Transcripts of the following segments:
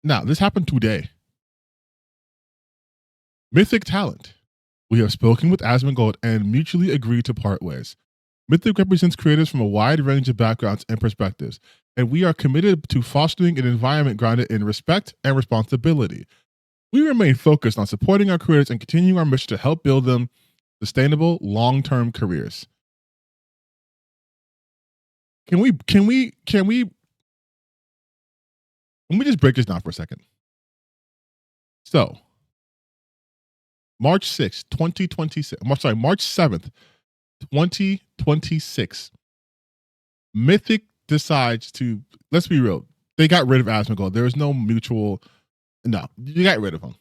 Now, this happened today. Mythic talent. We have spoken with Asmongold and mutually agreed to part ways. Mythic represents creators from a wide range of backgrounds and perspectives, and we are committed to fostering an environment grounded in respect and responsibility. We remain focused on supporting our creators and continuing our mission to help build them sustainable, long-term careers. Can we let me just break this down for a second. So, March 6th, 2026. March 7th, 2026. Mythic decides to, let's be real, they got rid of Asmongold. There is no mutual, no, you got rid of him.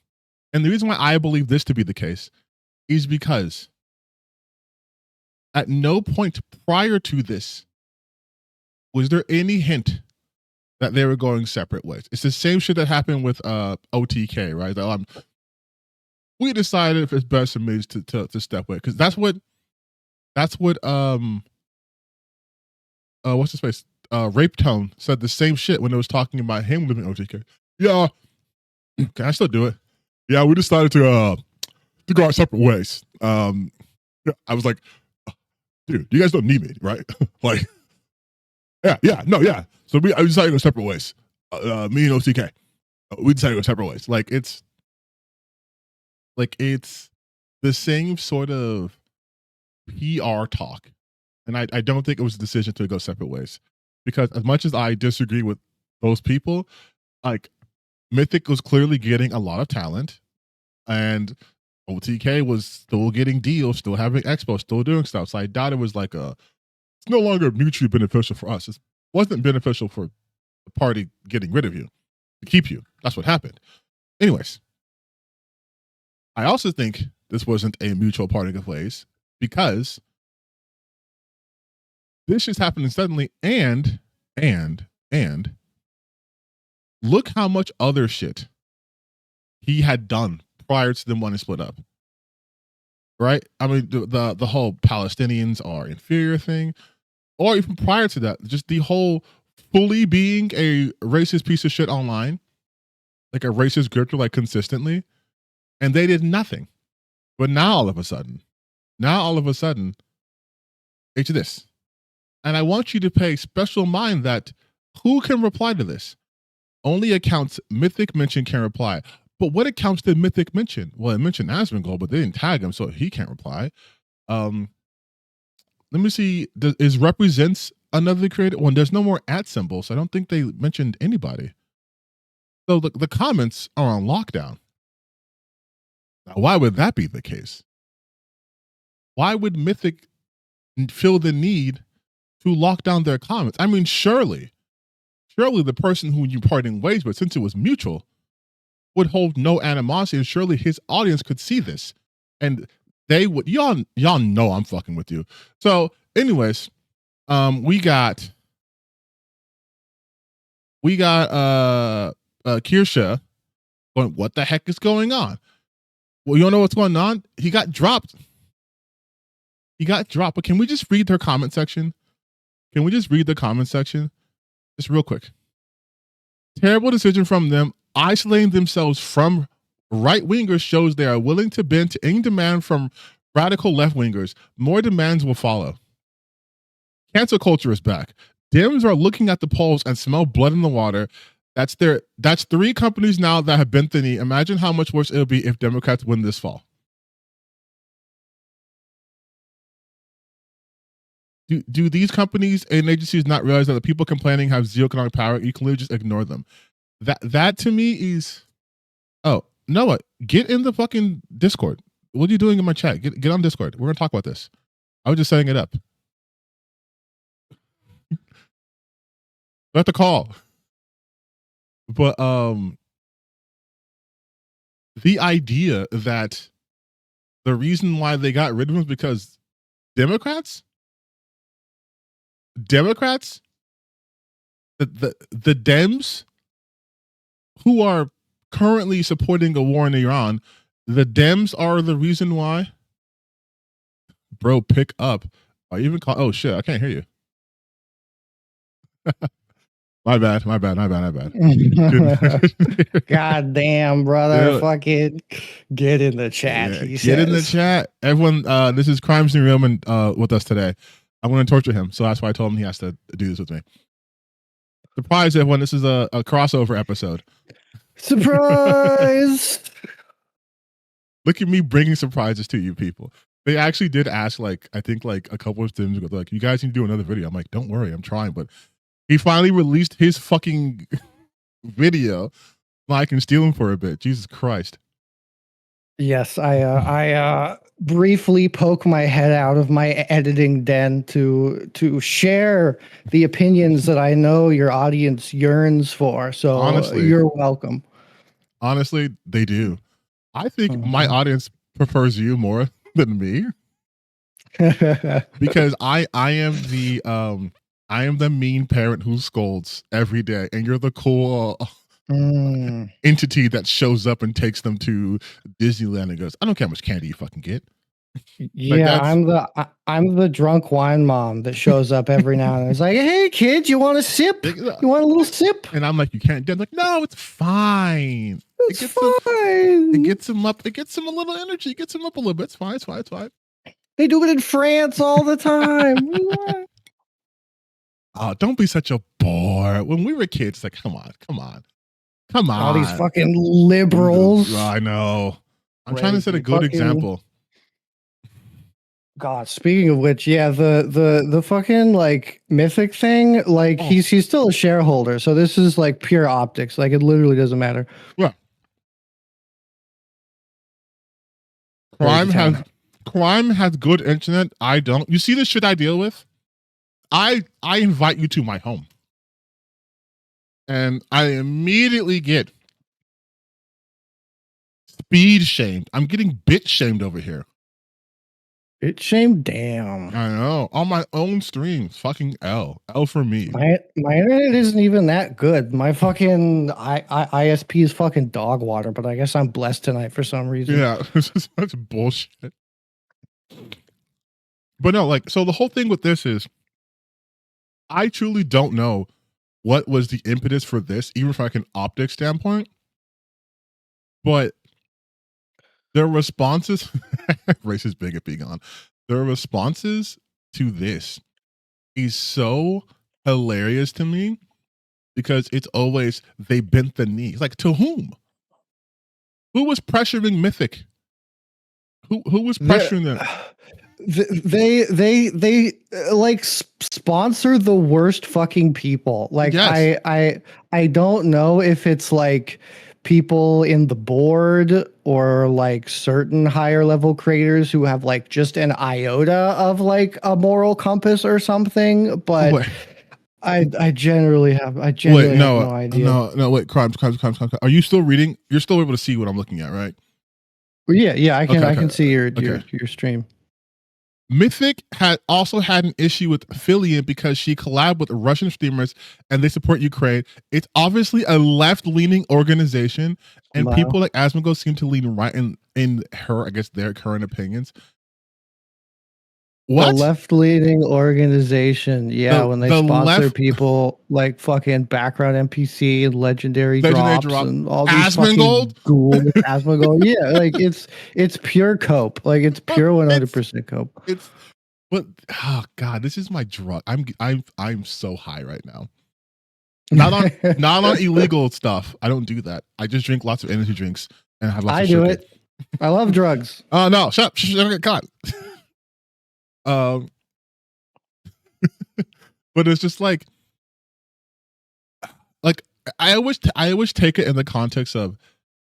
And the reason why I believe this to be the case is because at no point prior to this was there any hint that they were going separate ways. It's the same shit that happened with OTK, right? We decided if it's best for me to step away, because that's what what's his face, Rape Tone said the same shit when it was talking about him living OTK. Yeah, can I still do it? Yeah, we decided to go our separate ways. I was like, dude, you guys don't need me, right? Like, yeah. So I decided to go separate ways. Me and OTK, we decided to go separate ways. Like it's the same sort of PR talk. And I don't think it was a decision to go separate ways. Because as much as I disagree with those people, like Mythic was clearly getting a lot of talent, and OTK was still getting deals, still having expos, still doing stuff. So I doubt it was like it's no longer mutually beneficial for us. It wasn't beneficial for the party getting rid of you, to keep you. That's what happened. Anyways, I also think this wasn't a mutual parting of ways because this just happened suddenly, and look how much other shit he had done prior to them wanting to split up. Right? I mean, the whole Palestinians are inferior thing, or even prior to that, just the whole fully being a racist piece of shit online, like a racist grifter, like consistently, and they did nothing. But now all of a sudden, it's this. And I want you to pay special mind that who can reply to this? Only accounts Mythic mentioned can reply. But what accounts did Mythic mention? Well, it mentioned Asmongold, but they didn't tag him, so he can't reply. Let me see. Is represents another creator? Well, there's no more @ symbol, so I don't think they mentioned anybody. So the comments are on lockdown. Now, why would that be the case? Why would Mythic feel the need to lock down their comments? I mean, surely the person who you parting ways with, since it was mutual, would hold no animosity, and surely his audience could see this, and they would. Y'all know I'm fucking with you. So, anyways, we got Kirsha going, what the heck is going on? Well, you don't know what's going on? He got dropped. But can we just read her comment section? Can we just read the comment section? Just real quick. Terrible decision from them. Isolating themselves from right-wingers shows they are willing to bend to any demand from radical left-wingers. More demands will follow. Cancel culture is back. Dems are looking at the polls and smell blood in the water. That's 3 companies now that have bent the knee. Imagine how much worse it'll be if Democrats win this fall. Do these companies and agencies not realize that the people complaining have zero economic power? You can literally just ignore them. That to me is, oh, Noah, get in the fucking Discord. What are you doing in my chat? Get on Discord. We're gonna talk about this. I was just setting it up. Let the call. But the idea that the reason why they got rid of him is because Democrats, the Dems who are currently supporting a war in Iran, the Dems are the reason why. Bro, pick up. I even call. Oh shit, I can't hear you. My bad. God damn, brother. Dude. Fucking get in the chat, Yeah, he get says. in the chat. Everyone, this is Crimes New Realm and with us today. I'm going to torture him. So that's why I told him he has to do this with me. Surprise, everyone. This is a crossover episode. Surprise! Look at me bringing surprises to you people. They actually did ask, like, I think like a couple of times ago, like, you guys need to do another video. I'm like, don't worry, I'm trying. But he finally released his fucking video. I can steal him for a bit. Jesus Christ. Yes, I briefly poke my head out of my editing den to share the opinions that I know your audience yearns for. So Honestly, you're welcome. Honestly, they do. I think my audience prefers you more than me. Because I am the mean parent who scolds every day, and you're the cool entity that shows up and takes them to Disneyland and goes, I don't care how much candy you fucking get. Yeah, I'm the drunk wine mom that shows up every now and then. It's like, hey kids, you want a sip? You want a little sip? And I'm like, you can't. I'm like, no, it's fine. It's fine. It gets them up. It gets them a little energy. It gets them up a little bit. It's fine. It's fine. It's fine. They do it in France all the time. Oh, don't be such a bore. When we were kids, like, come on. All these fucking liberals. I know. I'm trying to set a good example. God, speaking of which, yeah, the fucking like Mythic thing, like he's still a shareholder, so this is like pure optics. Like it literally doesn't matter. Yeah. Crime has good internet. I don't. You see the shit I deal with? I invite you to my home. And I immediately get speed shamed. I'm getting bit shamed over here. Bit shamed? Damn. I know. On my own streams. Fucking L. L for me. My internet isn't even that good. My fucking ISP is fucking dog water, but I guess I'm blessed tonight for some reason. Yeah, this is such bullshit. But no, like, so the whole thing with this is I truly don't know what was the impetus for this, even from like an optics standpoint. But their responses, racist bigot being on, their responses to this is so hilarious to me because it's always they bent the knee. It's like, to whom? Who was pressuring Mythic? Who was pressuring them? They like sponsor the worst fucking people. Like yes. I don't know if it's like people in the board or like certain higher level creators who have like just an iota of like a moral compass or something, but wait. I generally have no idea. No, wait, crimes. Are you still reading? You're still able to see what I'm looking at, right? Yeah, I can see your stream. Mythic had also had an issue with Affiliate because she collabed with Russian streamers and they support Ukraine. It's obviously a left-leaning organization, and people like Asmongold seem to lean right in her, I guess, their current opinions. What? A left-leaning organization, yeah, when they sponsor people like fucking background NPC and legendary drops and all these Asmongold? fucking ghouls, Asmongold, yeah, like it's pure cope, like it's pure 100% cope. But oh god, this is my drug. I'm so high right now. Not on illegal stuff. I don't do that. I just drink lots of energy drinks and have lots of sugar. I do it. I love drugs. Oh no, shut up! Shut up, God. But it's just like I always take it in the context of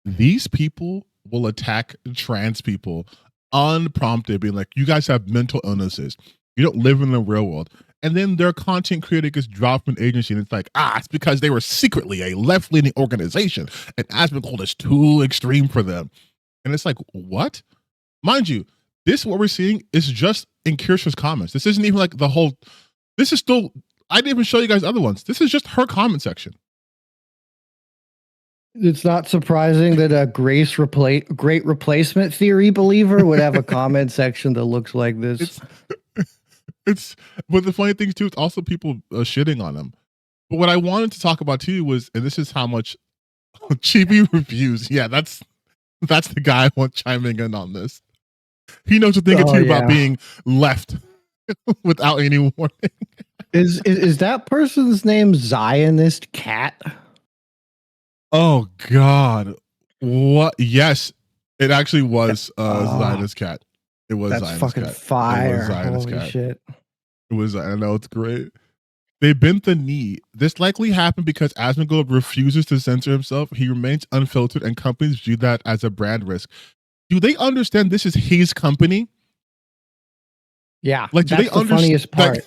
these people will attack trans people unprompted, being like, you guys have mental illnesses, you don't live in the real world, and then their content creator gets dropped from an agency and it's like, it's because they were secretly a left-leaning organization and Asmongold is too extreme for them. And it's like, what? Mind you, this, what we're seeing, is just in Kirsha's comments. This isn't even like the whole. This is still. I didn't even show you guys other ones. This is just her comment section. It's not surprising that a great replacement theory believer would have a comment section that looks like this. It's. But the funny thing too, it's also people shitting on them. But what I wanted to talk about too was, and this is how much Chibi reviews. Yeah, that's the guy I want chiming in on this. He knows a thing or two about being left without any warning. Is that person's name Zionist Cat? Oh God. What? Yes, it actually was Zionist Cat. It was that's Zionist fucking Cat. fire. It was Zionist Holy Cat. shit. It was, I know, it's great. They bent the knee. This likely happened because Asmongold refuses to censor himself. He remains unfiltered, and companies view that as a brand risk. Do they understand this is his company? Yeah, like, do that's they the funniest part. Like,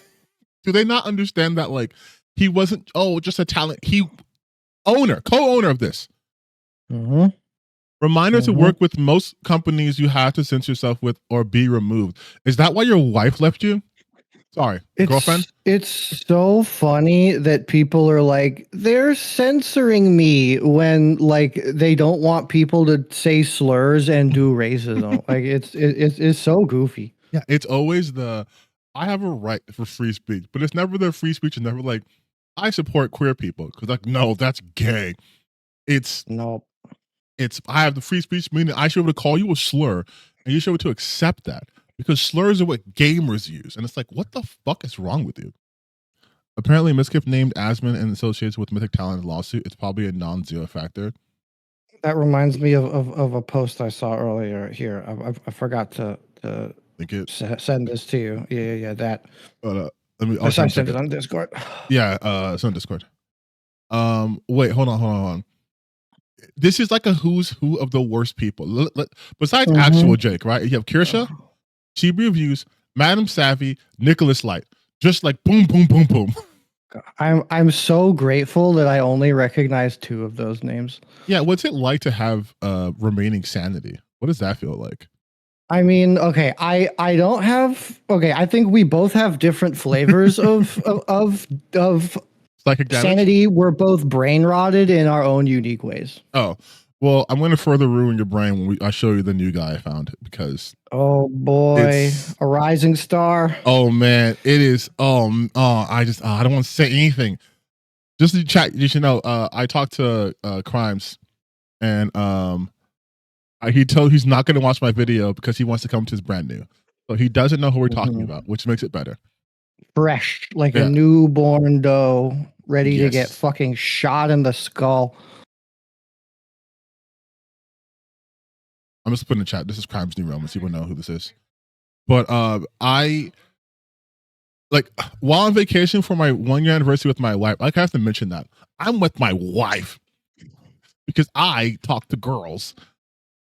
do they not understand that, like, he wasn't just a talent? He co-owner of this. Mm-hmm. Reminder to work with most companies you have to censor yourself with or be removed. Is that why your wife left you? Sorry, girlfriend? It's so funny that people are like, they're censoring me when like they don't want people to say slurs and do racism. Like it's so goofy. Yeah, it's always I have a right for free speech, but it's never the free speech. It's never like, I support queer people, because like, no, that's gay. It's I have the free speech, meaning I should be able to call you a slur, and you should be able to accept that, because slurs are what gamers use, and it's like, what the fuck is wrong with you? Apparently, Miskip named Asmon and associates with Mythic Talent lawsuit. It's probably a non-zero factor. That reminds me of a post I saw earlier here. I forgot to send this to you. Yeah. That. Let me. I sent it on Discord. Yeah, it's on Discord. Wait, hold on. This is like a who's who of the worst people. Besides actual Jake, right? You have Kirsha, Chibi Reviews, Madam Savvy, Nicholas Light. Just like boom, boom, boom, boom. I'm so grateful that I only recognize 2 of those names. Yeah, what's it like to have remaining sanity? What does that feel like? I mean, okay, I don't have. Okay, I think we both have different flavors of psychic damage? Sanity. We're both brain rotted in our own unique ways. Oh, well, I'm going to further ruin your brain when I show you the new guy I found, because oh boy, a rising star. Oh man, it is. I don't want to say anything. Just to chat, you should know. I talked to Crimes, and he's not going to watch my video because he wants to come to his brand new, so he doesn't know who we're talking about, which makes it better. Fresh, like a newborn doe, ready to get fucking shot in the skull. I'm just putting in the chat. This is Crimes New Romans. People know who this is. But I while on vacation for my 1-year anniversary with my wife, I have to mention that I'm with my wife because I talk to girls.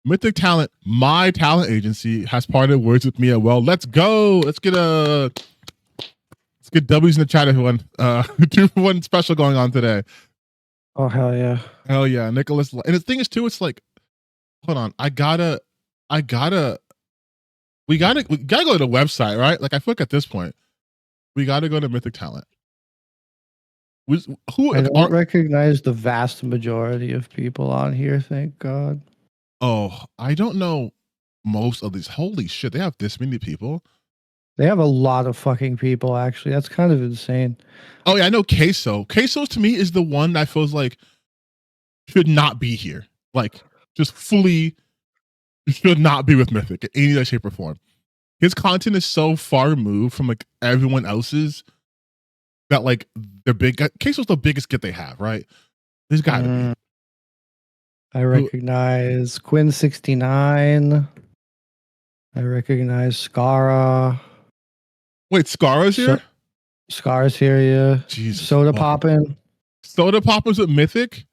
Mythic Talent, my talent agency, has parted words with me. Well, let's go. Let's get W's in the chat, everyone. 2-for-1 special going on today. Oh hell yeah. Hell yeah. Nicholas. And the thing is too, it's like, hold on, we gotta go to the website, right? Like, I feel like at this point, we gotta go to Mythic Talent. I don't recognize the vast majority of people on here, thank God. Oh, I don't know most of these. Holy shit, they have this many people. They have a lot of fucking people, actually. That's kind of insane. Oh yeah, I know Queso. Queso to me is the one that feels like should not be here. Like, just fully should not be with Mythic in any way, shape, or form. His content is so far removed from like everyone else's that like they're big. Queso's the biggest get they have, right? There's gotta be. I recognize Quinn69. I recognize Scara. Wait, Scara's here? Scara's here, yeah. Jesus. Soda Poppin'. Soda Poppin's with Mythic?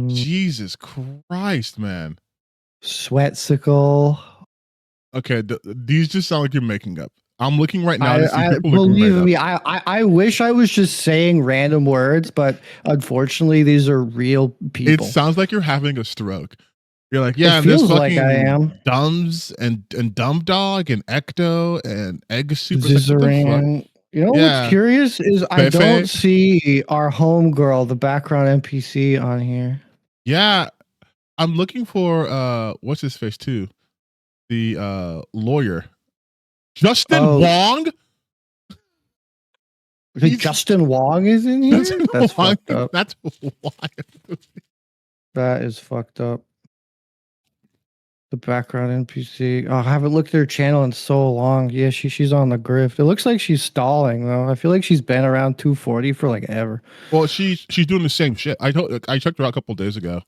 Jesus Christ, man. Sweatsicle. Okay, these just sound like you're making up. I'm looking right now to see people believe me, I wish I was just saying random words, but unfortunately, these are real people. It sounds like you're having a stroke. You're like, yeah, it feels like I am. Dumbs and Dumb Dog and Ecto and Egg Super. Zizaran. You know what's curious is I don't see our homegirl, the background NPC, on here. Yeah, I'm looking for what's his face too, the lawyer. Justin Wong? Justin Wong is in here? That's fucked up. That's wild. That is fucked up. The background NPC. Oh, I haven't looked at her channel in so long. Yeah, she's on the grift. It looks like she's stalling though. I feel like she's been around 240 for like ever. Well, she's doing the same shit. I checked her out a couple of days ago,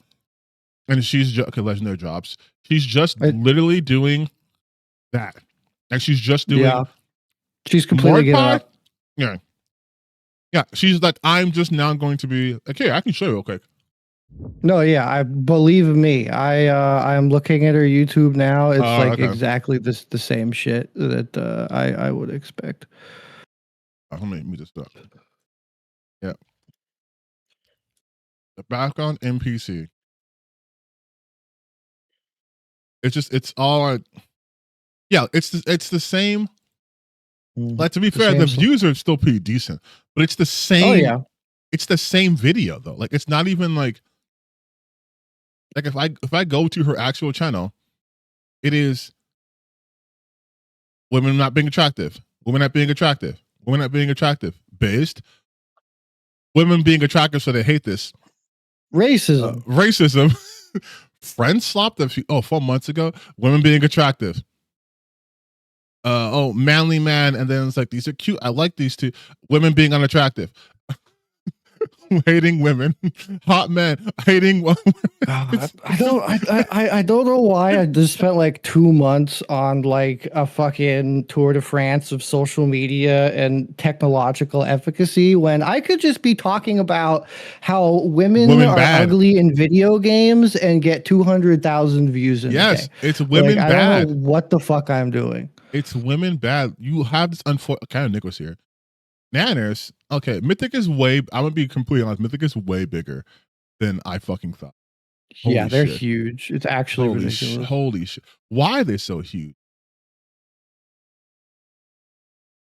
and she's just legendary drops. She's just literally doing that, and she's just doing. Yeah, she's completely giving up. Yeah, yeah. She's like, I'm just now going to be like, hey, I can show you real quick. No, yeah, I believe me. I'm looking at her YouTube now. It's like exactly the same shit that I would expect. Let me just stop. Yeah, the background NPC. It's all. Yeah, it's the same. Like, to be fair, the views are still pretty decent, but it's the same. Oh yeah, it's the same video though. Like, it's not even like if I go to her actual channel, it is women not being attractive, women not being attractive, women not being attractive, based women being attractive, so they hate this racism. Friends slopped a 4 months ago. Women being attractive. Manly man, and then it's like, these are cute. I like these two. Women being unattractive. Hating women. Hot men hating women. I don't know why I just spent like 2 months on like a fucking tour de France of social media and technological efficacy when I could just be talking about how women are bad. Ugly in video games and get 200,000 views in a day. It's women bad. I don't know what the fuck I'm doing. It's women bad. You have this kind of Nick was here. Nanners, okay, Mythic is I'm gonna be completely honest, Mythic is way bigger than I fucking thought. Holy they're shit. Huge. It's actually ridiculous. Holy shit. Why are they so huge?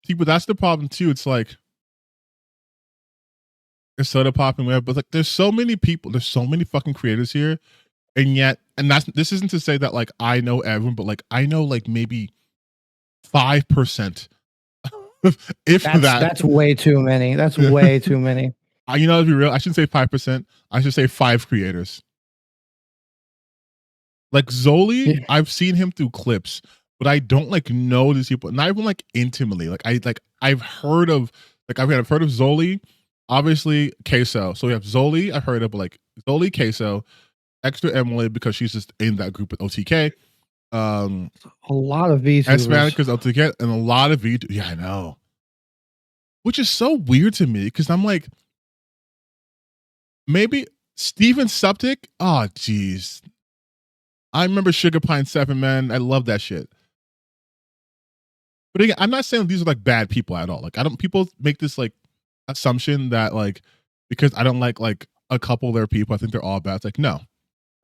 See, but that's the problem too. It's like, it's soda popping web, but like, there's so many people, there's so many fucking creators here, and yet, this isn't to say that like I know everyone, but like I know like maybe 5%. If that's way too many. That's way too many. You know, to be real, I shouldn't say 5%. I should say 5 creators. Like Zoli, I've seen him through clips, but I don't like know these people, not even like intimately. I've heard of Zoli, obviously Queso. So we have Zoli, I've heard of, but like Zoli, Queso, Extra Emily because she's just in that group with OTK. A lot of VTubers. Hispanic up to get, and a lot of VTubers. Yeah, I know. Which is so weird to me because I'm like, maybe Steven Suptic. Oh, jeez. I remember Sugar Pine 7, man. I love that shit. But again, I'm not saying these are like bad people at all. Like, people make this like assumption that like because I don't like a couple of their people, I think they're all bad. It's like, no.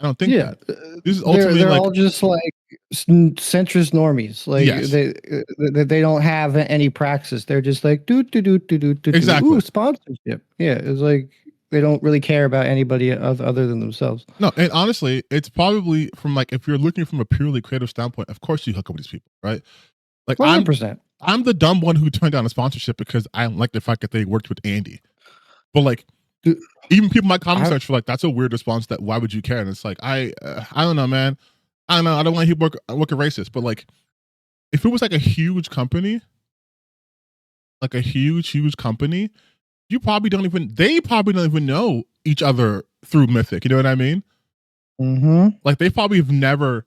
I don't think that. This is ultimately they're all just like centrist normies. Like they don't have any praxis. They're just like do exactly. Ooh, sponsorship. Yeah, it's like they don't really care about anybody other than themselves. No, and honestly, it's probably from like if you're looking from a purely creative standpoint, of course you hook up with these people, right? Like 100%. I'm the dumb one who turned down a sponsorship because I don't like the fact that they worked with Andy. But like, even people in my comment search for like, that's a weird response. That why would you care? And it's like, I don't know, man. I don't know. I don't want to work a racist, but like, if it was like a huge company, like a huge company, they probably don't even know each other through Mythic. You know what I mean? Mm-hmm. Like they probably have never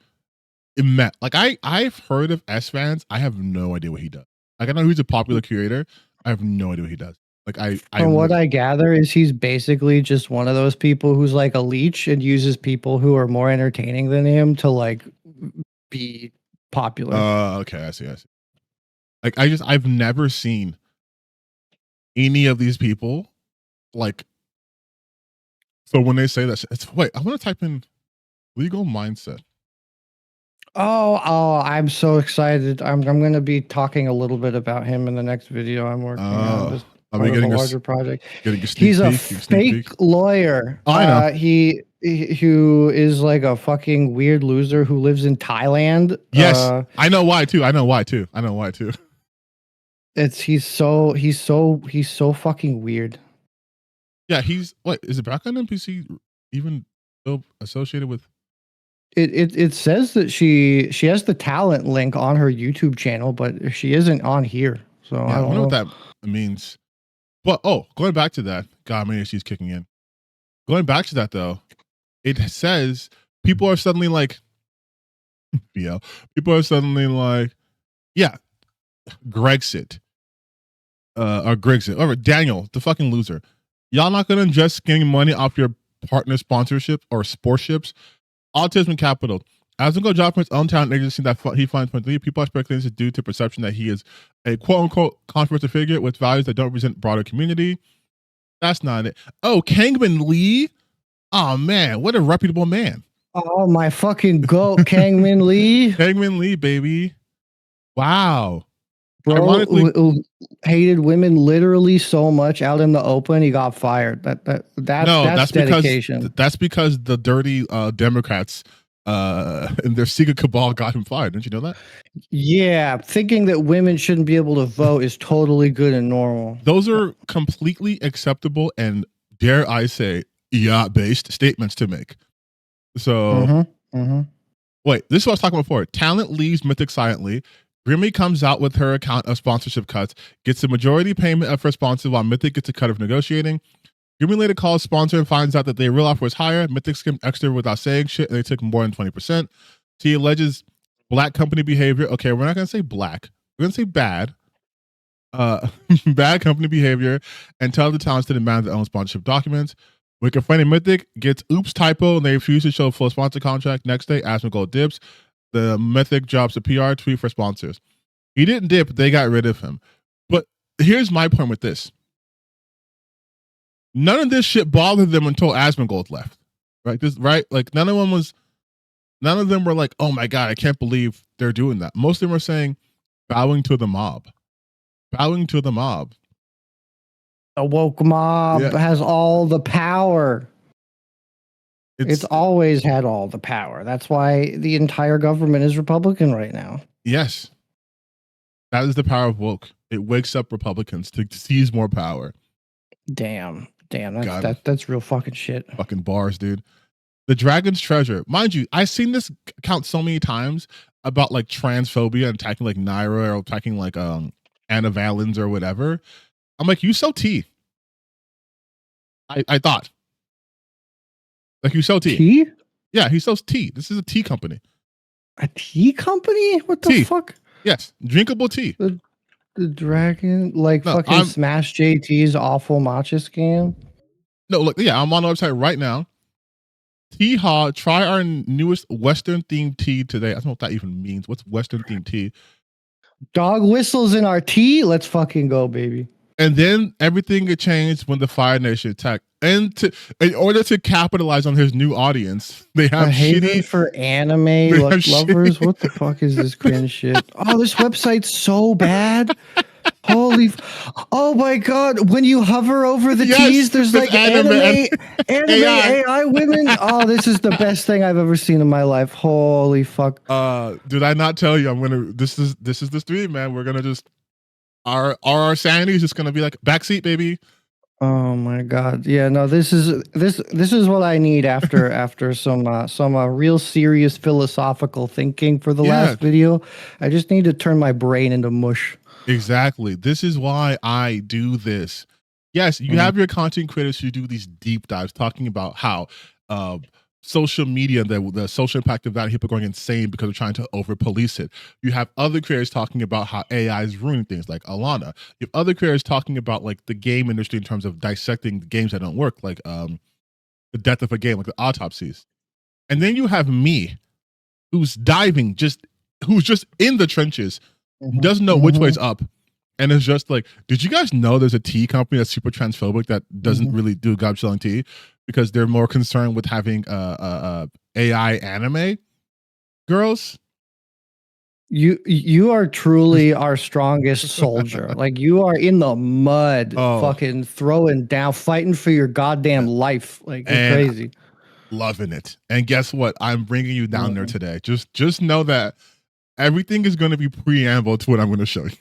met. Like I've heard of S fans. I have no idea what he does. Like I know he's a popular creator. I have no idea what he does. Like from what I gather is he's basically just one of those people who's like a leech and uses people who are more entertaining than him to like be popular. Okay, I see. Like I've never seen any of these people like. So when they say that, wait, I want to type in legal mindset. Oh, I'm so excited. I'm going to be talking a little bit about him in the next video I'm working on. This are we getting a larger project? He's a fake lawyer. Oh, I know. He who is like a fucking weird loser who lives in Thailand. Yes, I know why too. he's so fucking weird. Yeah, he's what is it back on NPC even still associated with? It says that she has the talent link on her YouTube channel, but she isn't on here. So Yeah, I I don't wonder know what that means. But going back to that, God, maybe she's kicking in. Going back to that though, it says people are suddenly like, people are suddenly like, yeah, Grexit, or Grexit, or Daniel, the fucking loser. Y'all not gonna just getting money off your partner sponsorship or sportships. Autism Capital. As we go job from his own talent agency that he finds point 3, people are speculating this is due to perception that he is a quote unquote controversial figure with values that don't represent broader community. That's not it. Oh, Kangman Lee. Oh man, what a reputable man. Oh my fucking goat, Kangmin Lee. Kangman Lee, baby. Wow. Bro hated women literally so much out in the open, he got fired. That's dedication. That's because the dirty Democrats and their secret cabal got him fired. Didn't you know that? Yeah, thinking that women shouldn't be able to vote is totally good and normal. Those are completely acceptable and, dare I say, based statements to make. So, wait, this is what I was talking about before. Talent leaves Mythic silently. Grimmy comes out with her account of sponsorship cuts, gets a majority payment of her sponsor while Mythic gets a cut of negotiating. Grimmy later calls sponsor and finds out that their real offer was higher. Mythic skimmed extra without saying shit, and they took more than 20%. She alleges black company behavior. Okay, we're not going to say black. We're going to say bad. Bad company behavior, and tell the talents to demand their own sponsorship documents. Wicked Friend and Mythic gets oops typo, and they refuse to show full sponsor contract. Next day, Asmongold dips. The Mythic drops a PR tweet for sponsors. He didn't dip, they got rid of him. But here's my point with this. None of this shit bothered them until Asmongold left. Right? Like none of them were like, oh my God, I can't believe they're doing that. Most of them were saying, bowing to the mob. Bowing to the mob. A woke mob has all the power. It's always had all the power. That's why the entire government is Republican right now. Yes. That is the power of woke. It wakes up Republicans to seize more power. Damn. That's real fucking shit. Fucking bars, dude. The Dragon's Treasure. Mind you, I've seen this account so many times about like transphobia and attacking like Naira or attacking like Anna Valens or whatever. I'm like, you sell tea. I thought. Like you sell tea. Tea? Yeah, he sells tea. This is a tea company. A tea company? What the fuck? Yes, drinkable tea. The Dragon, like fucking Smash JT's awful matcha scam. No, look, yeah, I'm on the website right now. Tea Hall, try our newest Western themed tea today. I don't know what that even means. What's Western themed tea? Dog whistles in our tea. Let's fucking go, baby. And then everything get changed when the Fire Nation attacked. And in order to capitalize on his new audience, they have shitty for anime lovers. What the fuck is this cringe shit? Oh, this website's so bad. Oh my god! When you hover over the teas, there's like anime AI women. Oh, this is the best thing I've ever seen in my life. Holy fuck! Did I not tell you? I'm gonna. This is the stream, man. We're gonna just our sanity is just gonna be like backseat, baby. Oh my god! Yeah, no. This is what I need after some real serious philosophical thinking for the last video. I just need to turn my brain into mush. Exactly. This is why I do this. Yes, you have your content creators who do these deep dives talking about how social media, the social impact of that, people are going insane because they're trying to over police it. You have other creators talking about how AI is ruining things like Alana. You have other creators talking about like the game industry in terms of dissecting the games that don't work, like the death of a game, like the autopsies. And then you have me, who's diving, who's just in the trenches, doesn't know which way's up, and it's just like, did you guys know there's a tea company that's super transphobic that doesn't really do a job selling tea because they're more concerned with having AI anime girls? You are truly our strongest soldier. Like you are in the mud, fucking throwing down, fighting for your goddamn life. Like you're crazy. Loving it. And guess what? I'm bringing you down there today. Just know that everything is going to be preamble to what I'm going to show you.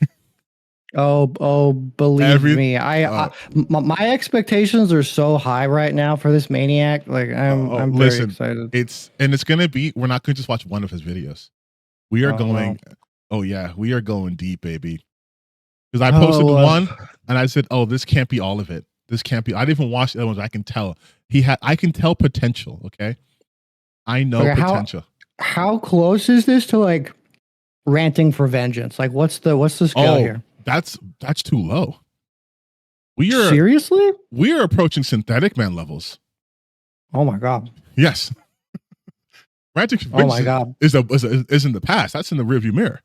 Believe me, my expectations are so high right now for this maniac. Like I'm very listen, excited. it's gonna be. We're not gonna just watch one of his videos. We are going. No. Oh yeah, we are going deep, baby. Because I posted one and I said, "Oh, this can't be all of it. This can't be." I didn't even watch the other ones. I can tell I can tell potential. Okay, I know okay, potential. How close is this to like ranting for vengeance? Like, what's the scale here? That's too low. We are seriously. We are approaching synthetic man levels. Oh my god. Yes. Ranting for vengeance. Oh my god. Is in the past. That's in the rearview mirror.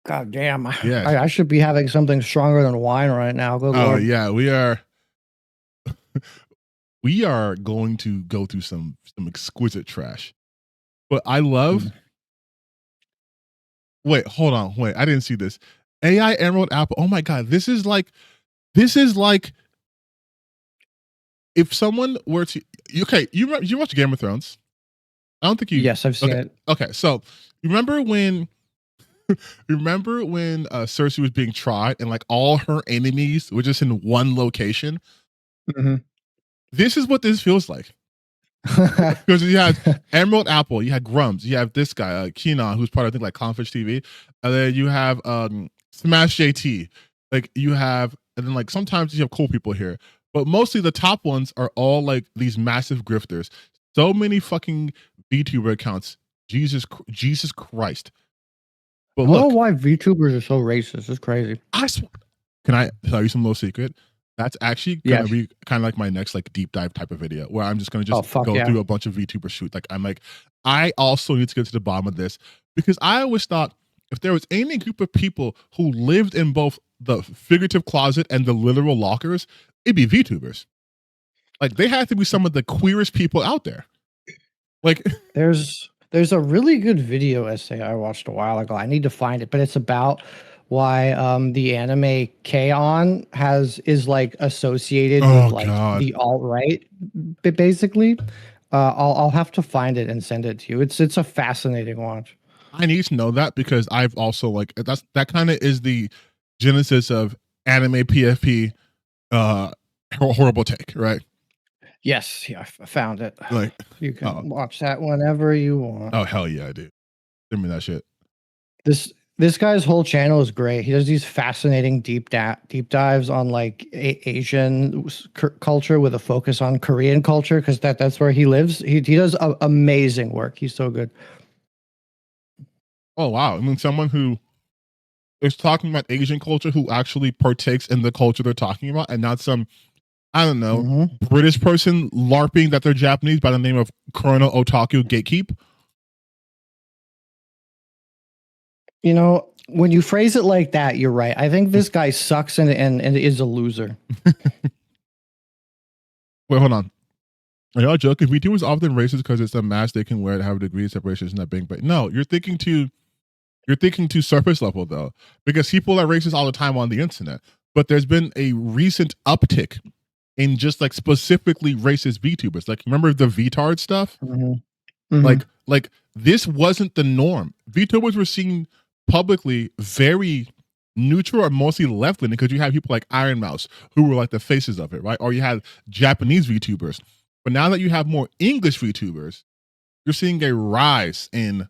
God damn. Yeah. I should be having something stronger than wine right now. Good Lord. Yeah, we are. We are going to go through some exquisite trash. But I love. Wait, hold on. Wait, I didn't see this. AI Emerald Apple. Oh my god, this is like if someone were to. Okay, you watch Game of Thrones? I don't think you. Yes, I've seen it. Okay, so you remember when Cersei was being tried and like all her enemies were just in one location? Mm-hmm. This is what this feels like. Because you had Emerald Apple, you had Grums, you have this guy, Keenan, who's part of, I think, like Confidence TV, and then you have Smash JT. Like you have, and then like sometimes you have cool people here, but mostly the top ones are all like these massive grifters. So many fucking VTuber accounts. Jesus Christ. But look, I don't know why VTubers are so racist. It's crazy. Can I tell you some little secret? That's actually gonna be kind of like my next like deep dive type of video where I'm just gonna go through a bunch of VTuber shoot. Like I'm like, I also need to get to the bottom of this because I always thought if there was any group of people who lived in both the figurative closet and the literal lockers, it'd be VTubers. Like they have to be some of the queerest people out there. Like there's a really good video essay I watched a while ago. I need to find it, but it's about why the anime K-On! is like associated with like the alt-right, basically. I'll have to find it and send it to you. It's a fascinating watch. I need to know that because I've also like that kind of is the genesis of anime PFP horrible take, right? Yes, yeah, I found it. Like you can watch that whenever you want. Oh hell yeah, I do. Send me that shit. This guy's whole channel is great. He does these fascinating deep dives on like Asian culture with a focus on Korean culture because that's where he lives. He does amazing work. He's so good. Oh wow! I mean, someone who is talking about Asian culture who actually partakes in the culture they're talking about, and not some, I don't know, British person LARPing that they're Japanese by the name of Chrono Otaku Gatekeep. You know, when you phrase it like that, you're right. I think this guy sucks and is a loser. Wait, hold on. Are y'all joking? VTubers often racist because it's a mask they can wear to have a degree of separation. It's not being, but no, you're thinking too surface level though, because people are racist all the time on the internet. But there's been a recent uptick in just like specifically racist VTubers. Like remember the VTard stuff? Like this wasn't the norm. VTubers were seen publicly very neutral or mostly left leaning because you have people like Iron Mouse who were like the faces of it, right? Or you had Japanese VTubers. But now that you have more English VTubers, you're seeing a rise in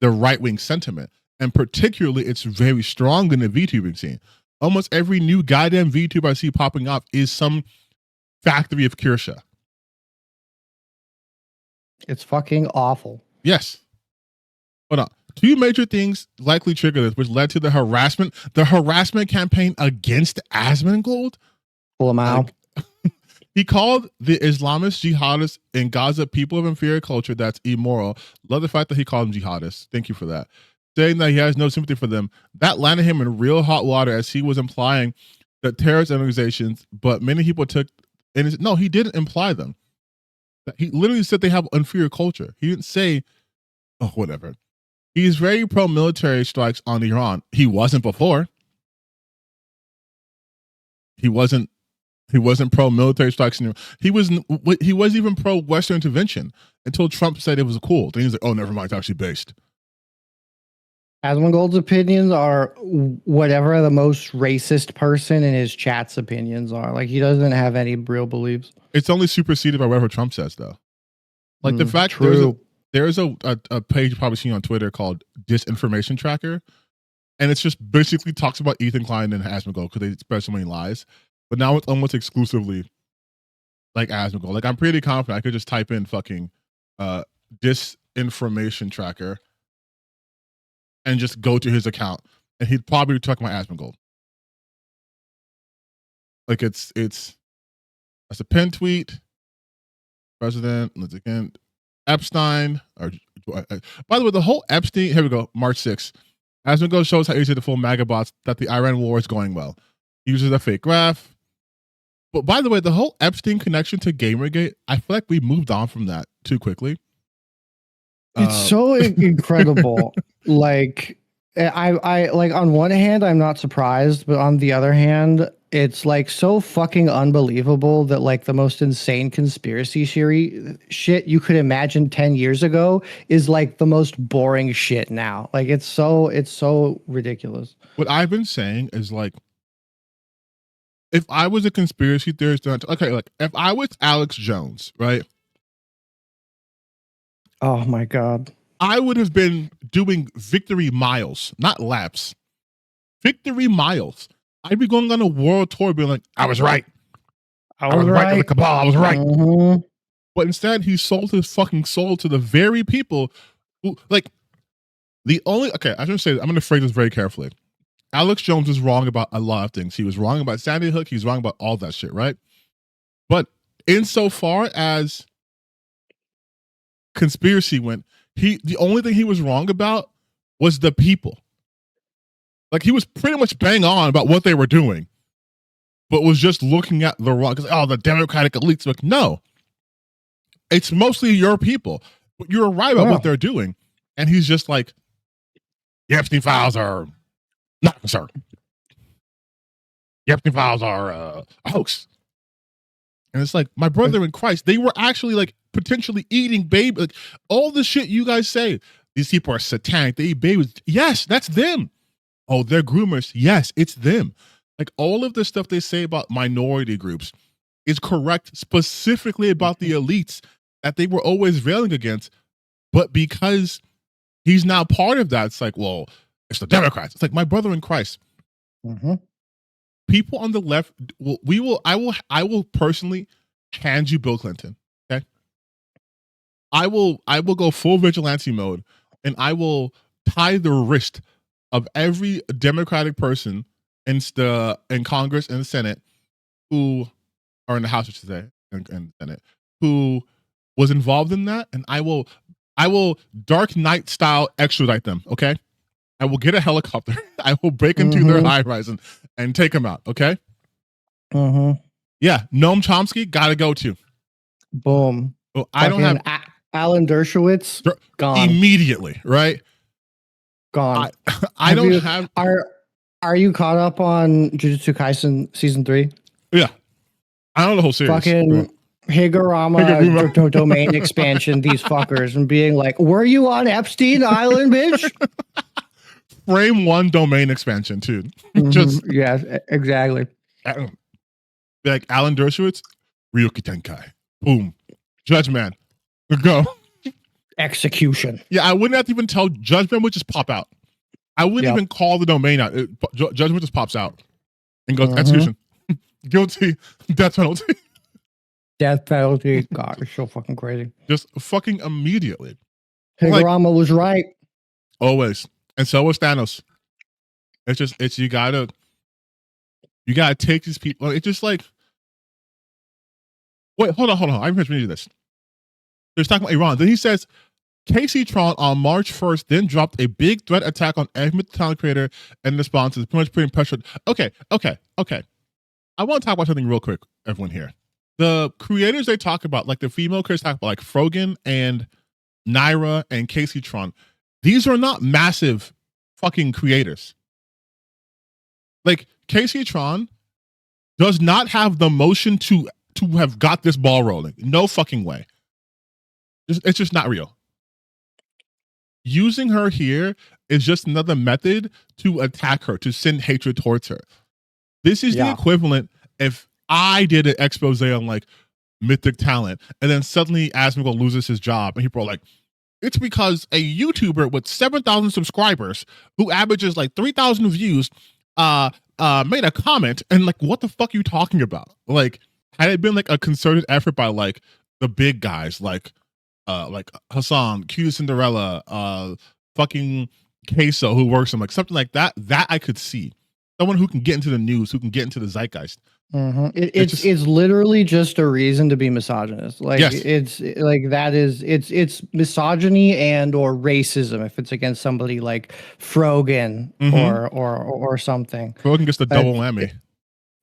the right-wing sentiment. And particularly, it's very strong in the VTubing scene. Almost every new goddamn VTuber I see popping up is some factory of Kirsha. It's fucking awful. Yes. Hold on. Two major things likely triggered this, which led to the harassment campaign against Asmongold. Pull him out. He called the Islamist jihadists in Gaza people of inferior culture that's immoral. Love the fact that he called them jihadists. Thank you for that. Saying that he has no sympathy for them. That landed him in real hot water as he was implying that terrorist organizations, but many people took, and no, he didn't imply them. He literally said they have inferior culture. He didn't say, oh, whatever. He's very pro-military strikes on Iran. He wasn't before. He wasn't pro-military strikes. He wasn't even pro-Western intervention until Trump said it was cool. Then he's like, oh, never mind, it's actually based. Asmongold's opinions are whatever the most racist person in his chat's opinions are. Like, he doesn't have any real beliefs. It's only superseded by whatever Trump says, though. Like the fact true. there's a page you've probably seen on Twitter called Disinformation Tracker, and it's just basically talks about Ethan Klein and Asmongold because they spread so many lies. But now it's almost exclusively like Asmongold. Like I'm pretty confident I could just type in fucking Disinformation Tracker and just go to his account, and he'd probably talk about Asmongold. Like it's that's a pen tweet. President, let's again, Epstein. By the way, the whole Epstein. Here we go. March 6th. Asmongold shows how easy the full MAGA bots that the Iran war is going well. Uses a fake graph. But by the way, the whole Epstein connection to Gamergate, I feel like we moved on from that too quickly. It's so incredible. Like I like on one hand, I'm not surprised, but on the other hand, it's like so fucking unbelievable that like the most insane conspiracy theory shit you could imagine 10 years ago is like the most boring shit now. Like it's so ridiculous. What I've been saying is like, if I was a conspiracy theorist, okay, like if I was Alex Jones, right? Oh my God. I would have been doing victory miles, not laps. Victory miles. I'd be going on a world tour being like, I was right. I was right in the cabal. I was right. Mm-hmm. But instead, he sold his fucking soul to the very people who, like, the only, okay, I should say, I'm going to phrase this very carefully. Alex Jones is wrong about a lot of things. He was wrong about Sandy Hook. He's wrong about all that shit, right? But insofar as conspiracy went, the only thing he was wrong about was the people. Like he was pretty much bang on about what they were doing, but was just looking at the wrong, because the Democratic elites. Like, no, it's mostly your people, but you're right about what they're doing. And he's just like, the Epstein files are not concerned. The Epstein files are a hoax. And it's like, my brother in Christ, they were actually like potentially eating baby. Like, all the shit you guys say, these people are satanic, they eat babies. Yes, that's them. Oh, they're groomers. Yes, it's them. Like all of the stuff they say about minority groups is correct specifically about the elites that they were always railing against. But because he's now part of that, it's like, well, it's the Democrats. It's like, my brother in Christ. Mm-hmm. People on the left, I will personally hand you Bill Clinton. Okay. I will go full vigilante mode, and I will tie the wrist of every Democratic person in Congress and the Senate who are in the House today and Senate who was involved in that, and I will Dark Knight style extradite them. Okay. I will get a helicopter. I will break into their high rise and take them out. Okay. Mm-hmm. Yeah. Noam Chomsky, gotta go too. Boom. Well, I don't have Alan Dershowitz gone immediately, right? Gone. I don't have. Are you caught up on Jujutsu Kaisen season 3? Yeah. I don't know the whole series. Fucking Higuruma domain expansion, these fuckers, and being like, were you on Epstein Island, bitch? Frame 1 domain expansion, too. Just yes, exactly. Like Alan Dershowitz, Ryuki Tenkai. Boom. Judgment. Go. Execution. Yeah, I wouldn't have to even tell. Judgment would just pop out. I wouldn't even call the domain out. Judgment just pops out and goes execution. Guilty. Death penalty. Death penalty. God, it's so fucking crazy. Just fucking immediately. Higurama was right. Always. And so was Thanos. It's you gotta take these people. It's just like, wait, hold on. I'm going to read this. They're talking about Iran. Then he says, Casey Tron on March 1st then dropped a big threat attack on every talent creator and responses, pretty much putting pressure. Okay. I want to talk about something real quick, everyone here. The creators they talk about, like the female creators talk about, like Frogan and Naira and Casey Tron, these are not massive fucking creators. Like Casey Tron does not have the motion to have got this ball rolling. No fucking way. It's just not real. Using her here is just another method to attack her, to send hatred towards her. This is the equivalent if I did an expose on like Mythic talent, and then suddenly Asmongold loses his job, and people are like, it's because a YouTuber with 7,000 subscribers who averages like 3,000 views made a comment, and like, what the fuck are you talking about? Like, had it been like a concerted effort by like the big guys, like Hassan, Q Cinderella, fucking Queso, who works in like something like that I could see. Someone who can get into the news, who can get into the zeitgeist. Mm-hmm. It's literally just a reason to be misogynist. Like it's like that is it's misogyny and or racism if it's against somebody like Frogan or something. Frogan gets the double whammy.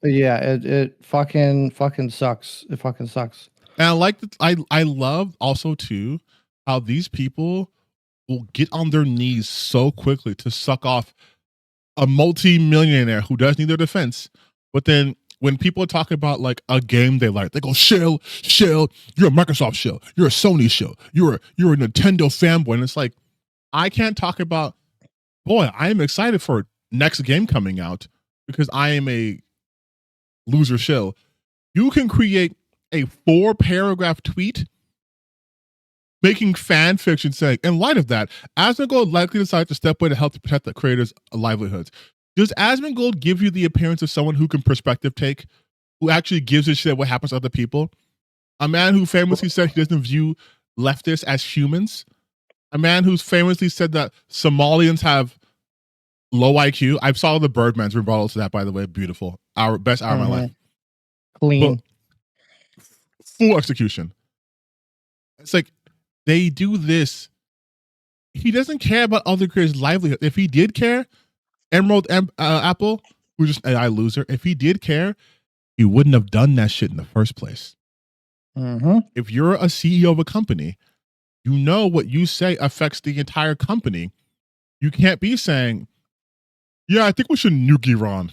It fucking sucks. It fucking sucks. And I like that. I love also too how these people will get on their knees so quickly to suck off a multi-millionaire who does need their defense, but then when people talk about like a game they like, they go, Shell, you're a Microsoft shell, you're a Sony shell, you're a Nintendo fanboy. And it's like, I can't talk about, boy, I am excited for next game coming out because I am a loser shell. You can create a 4-paragraph tweet making fan fiction saying, in light of that, Asmongold likely decided to step away to help to protect the creators' livelihoods. Does Asmongold give you the appearance of someone who can perspective take, who actually gives a shit what happens to other people? A man who famously said he doesn't view leftists as humans? A man who's famously said that Somalians have low IQ? I saw the Birdman's rebuttal to that, by the way. Beautiful. Our best hour of my life. Clean. But full execution. It's like, they do this. He doesn't care about other creators' livelihood. If he did care, Emerald Apple, who's just an AI loser, if he did care, he wouldn't have done that shit in the first place. If you're a CEO of a company, you know what you say affects the entire company. You can't be saying, yeah, I think we should nuke Iran.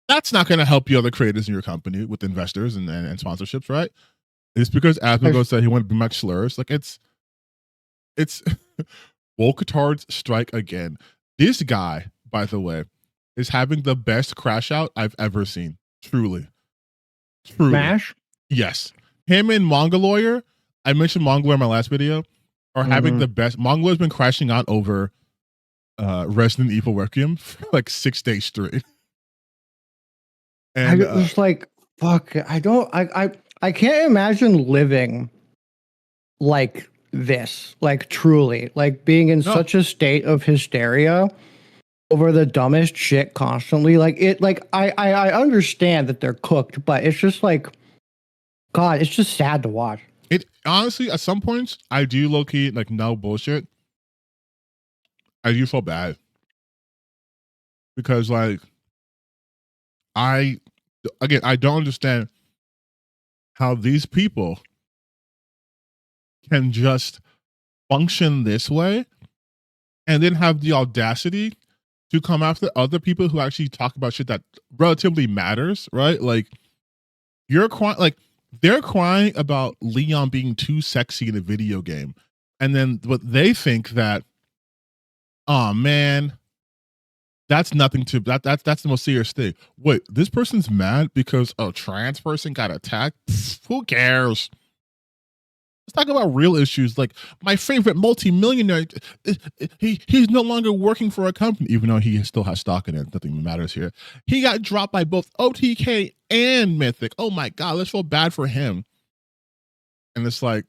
That's not going to help the other creators in your company with investors and sponsorships, right? It's because Asmongold said he wanted to be much slurs. Like it's Volcatards strike again. This guy, by the way, is having the best crash out I've ever seen. Truly. Smash? Yes. Him and Mongoloyer, I mentioned Mongoloyer in my last video, are having the best. Mongoloyer's been crashing out over Resident Evil Requiem for like 6 days straight. And I was like, fuck, I can't imagine living like this, like truly, like being in such a state of hysteria over the dumbest shit constantly. Like it, like I understand that they're cooked, but it's just like, God, it's just sad to watch. It honestly, at some points, I do low key like no bullshit. I do feel bad because like I don't understand how these people can just function this way and then have the audacity to come after other people who actually talk about shit that relatively matters, right? Like you're crying, like they're crying about Leon being too sexy in a video game. And then what they think that, oh man, that's nothing to that's the most serious thing. Wait, this person's mad because a trans person got attacked? Pfft, who cares? Let's talk about real issues. Like my favorite multi-millionaire, he's no longer working for a company, even though he still has stock in it. Nothing matters here. He got dropped by both OTK and Mythic. Oh my God, let's feel bad for him. And it's like,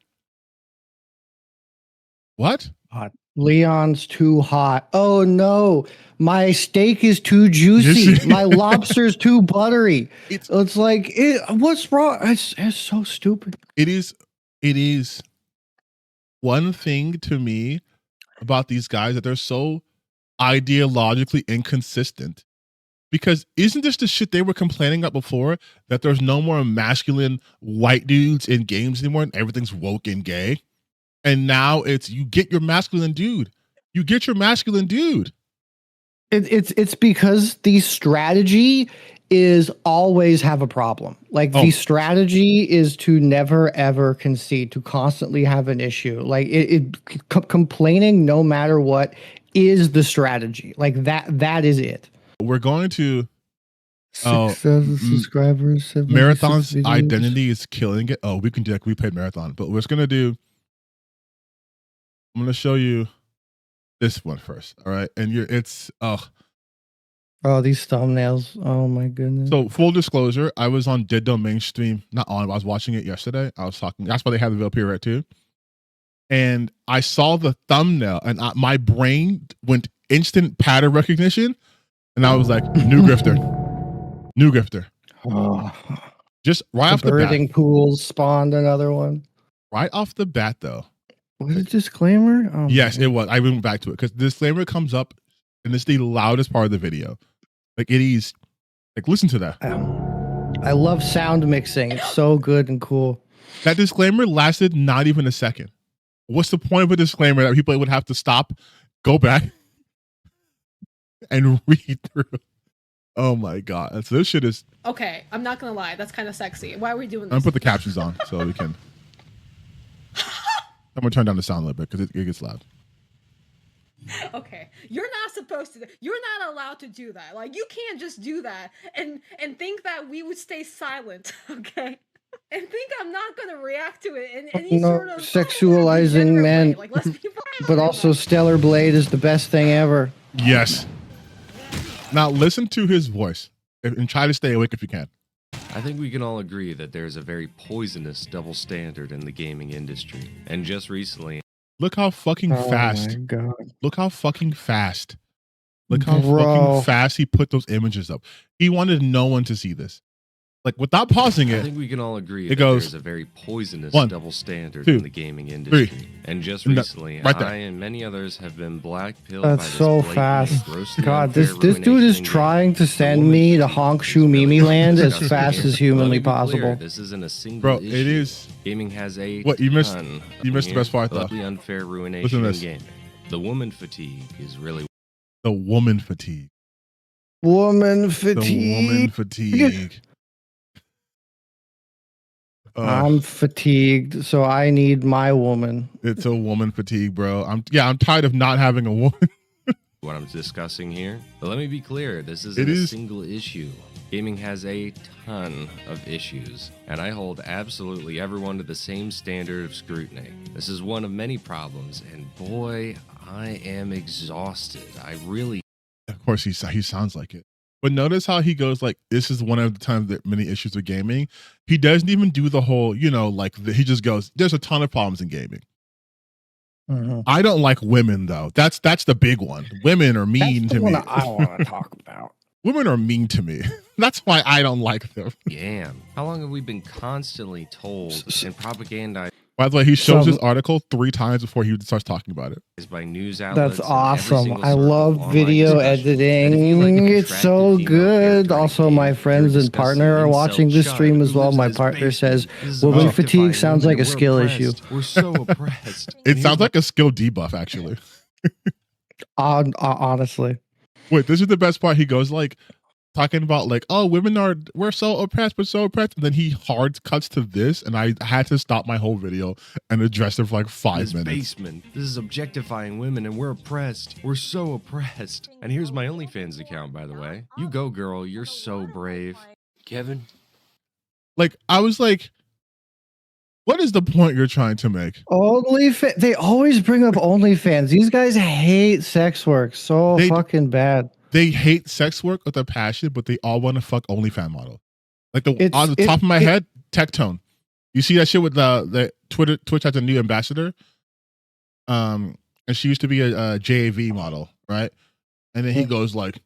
what? Hot. Leon's too hot. Oh no, my steak is too juicy. My lobster's too buttery. It's like, what's wrong? It's so stupid. It is one thing to me about these guys that they're so ideologically inconsistent. Because isn't this the shit they were complaining about before? That there's no more masculine white dudes in games anymore and everything's woke and gay? And now it's you get your masculine dude. You get your masculine dude. It's because the strategy is always have a problem. Like the strategy is to never ever concede, to constantly have an issue. Like complaining no matter what is the strategy. Like that is it. We're going to 6,000 subscribers. Marathon's videos. identity is killing it. Oh, we can do like we paid Marathon, but we're just gonna do. I'm gonna show you this one first. All right, and it's Oh, these thumbnails. Oh my goodness. So full disclosure, I was on Dead Domain stream, not on, I was watching it yesterday. I was talking, that's why they have the VLP right too. And I saw the thumbnail and my brain went instant pattern recognition. And I was like, new grifter, new grifter. Oh. Just right off the bat. Birding pools spawned another one. Right off the bat though. Was it disclaimer? Oh, yes, it was. I went back to it because the disclaimer comes up and it's the loudest part of the video. Like it is, like listen to that. I love sound mixing. It's so good and cool. That disclaimer lasted not even a second. What's the point of a disclaimer that people would have to stop, go back, and read through? Oh my god! So this shit is. Okay, I'm not gonna lie. That's kind of sexy. Why are we doing this? I'm gonna put the captions on so we can. I'm gonna turn down the sound a little bit because it gets loud. Okay, you're not supposed to. You're not allowed to do that. Like you can't just do that and think that we would stay silent. Okay, and think I'm not gonna react to it in any sort of sexualizing men. Like, let's be but also Stellar Blade is the best thing ever. Yes. Now listen to his voice and try to stay awake if you can. I think we can all agree that there's a very poisonous double standard in the gaming industry, and just recently. Look how fucking fast. Oh my god. Look how fucking fast. Look how fucking fast he put those images up. He wanted no one to see this. Like without pausing it. I think we can all agree that there's a very poisonous double standard in the gaming industry. And just recently, I and many others have been blackpilled by this so fast. God, this dude is trying to send me to Honkshu Mimi Land as fast as humanly possible. This isn't a single Bro, issue. it is. Gaming has a what you missed. You missed the best part though. The unfair ruination in gaming. The woman fatigue is really. The woman fatigue. Woman fatigue. The woman fatigue. I'm fatigued, so I need my woman. It's a woman fatigue, bro. I'm tired of not having a woman. What I'm discussing here. But let me be clear, this isn't a single issue. Gaming has a ton of issues, and I hold absolutely everyone to the same standard of scrutiny. This is one of many problems, and boy, I am exhausted. I really. Of course, he sounds like it. But notice how he goes like, this is one of the times that many issues with gaming. He doesn't even do the whole, he just goes, there's a ton of problems in gaming. Mm-hmm. I don't like women though. That's the big one. Women are mean to me. I want to talk about. Women are mean to me. That's why I don't like them. Damn. How long have we been constantly told and propagandized? By the way, he shows his article 3 times before he starts talking about it. By news outlets. That's awesome. I love video editing. It's so good. Also, my friends and partner are watching this stream as well. My partner says woman fatigue sounds like a skill issue. We're so oppressed. It sounds like a skill debuff, actually. Honestly. Wait, this is the best part. He goes like, talking about like, oh, we're so oppressed, we're so oppressed. And then he hard cuts to this, and I had to stop my whole video and address it for like 5 minutes. Basement. This is objectifying women, and we're oppressed. We're so oppressed. And here's my OnlyFans account, by the way. You go, girl. You're so brave. Kevin? Like, I was like, what is the point you're trying to make? OnlyFans. They always bring up OnlyFans. These guys hate sex work so fucking bad. They hate sex work with a passion, but they all want to fuck OnlyFans model. Like on the top of my head, Tectone. You see that shit with the Twitch has a new ambassador. And she used to be a JAV model, right? And then he goes like,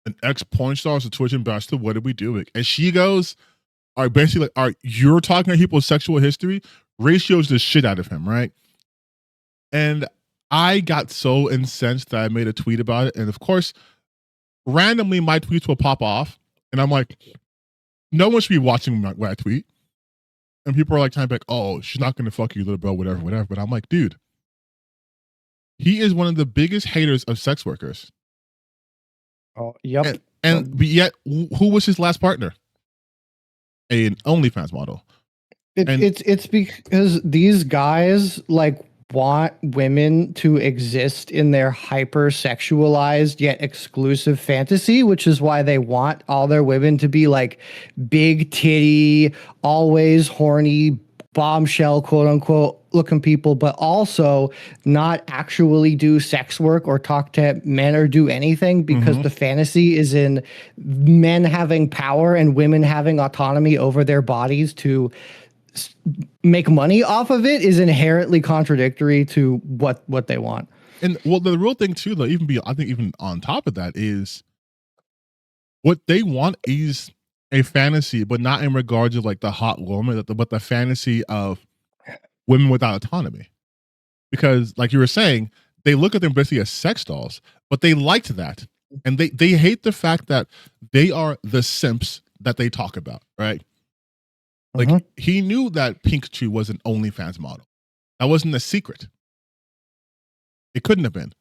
an ex-porn star is a Twitch ambassador. What are we doing? And she goes, all right, basically like, all right, you're talking about people's sexual history. Ratios the shit out of him, right? And I got so incensed that I made a tweet about it. And of course, randomly my tweets will pop off. And I'm like, no one should be watching what I tweet. And people are like, trying to be like, oh, she's not going to fuck you, little bro, whatever. But I'm like, dude, he is one of the biggest haters of sex workers. Oh, yep. But yet, who was his last partner? An OnlyFans model. It's because these guys like want women to exist in their hyper-sexualized yet exclusive fantasy, which is why they want all their women to be like big titty, always horny, bombshell, quote unquote, looking people, but also not actually do sex work or talk to men or do anything, because the fantasy is in men having power and women having autonomy over their bodies to make money off of it is inherently contradictory to what they want. And well, the real thing too, though, I think even on top of that is what they want is a fantasy, but not in regards of like the hot woman, but the fantasy of women without autonomy. Because like you were saying, they look at them basically as sex dolls, but they liked that. And they hate the fact that they are the simps that they talk about, right? Like he knew that Pikachu was an OnlyFans model. That wasn't a secret. It couldn't have been.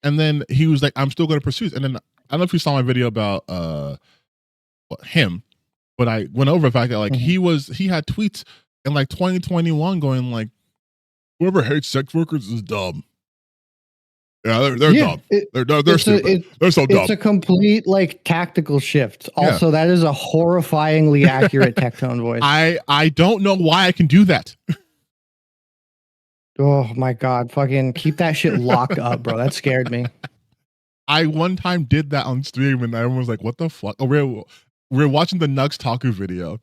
And then he was like, I'm still going to pursue it. And then I don't know if you saw my video about him, but I went over the fact that like he had tweets in like 2021 going like, whoever hates sex workers is dumb. Yeah, they're dumb. They're stupid. They're so dumb. It's a complete like tactical shift. Also, that is a horrifyingly accurate tech tone voice. I don't know why I can do that. Oh my god, fucking keep that shit locked up, bro. That scared me. I one time did that on stream and everyone was like, what the fuck? Oh, we're watching the Nugs Taku video,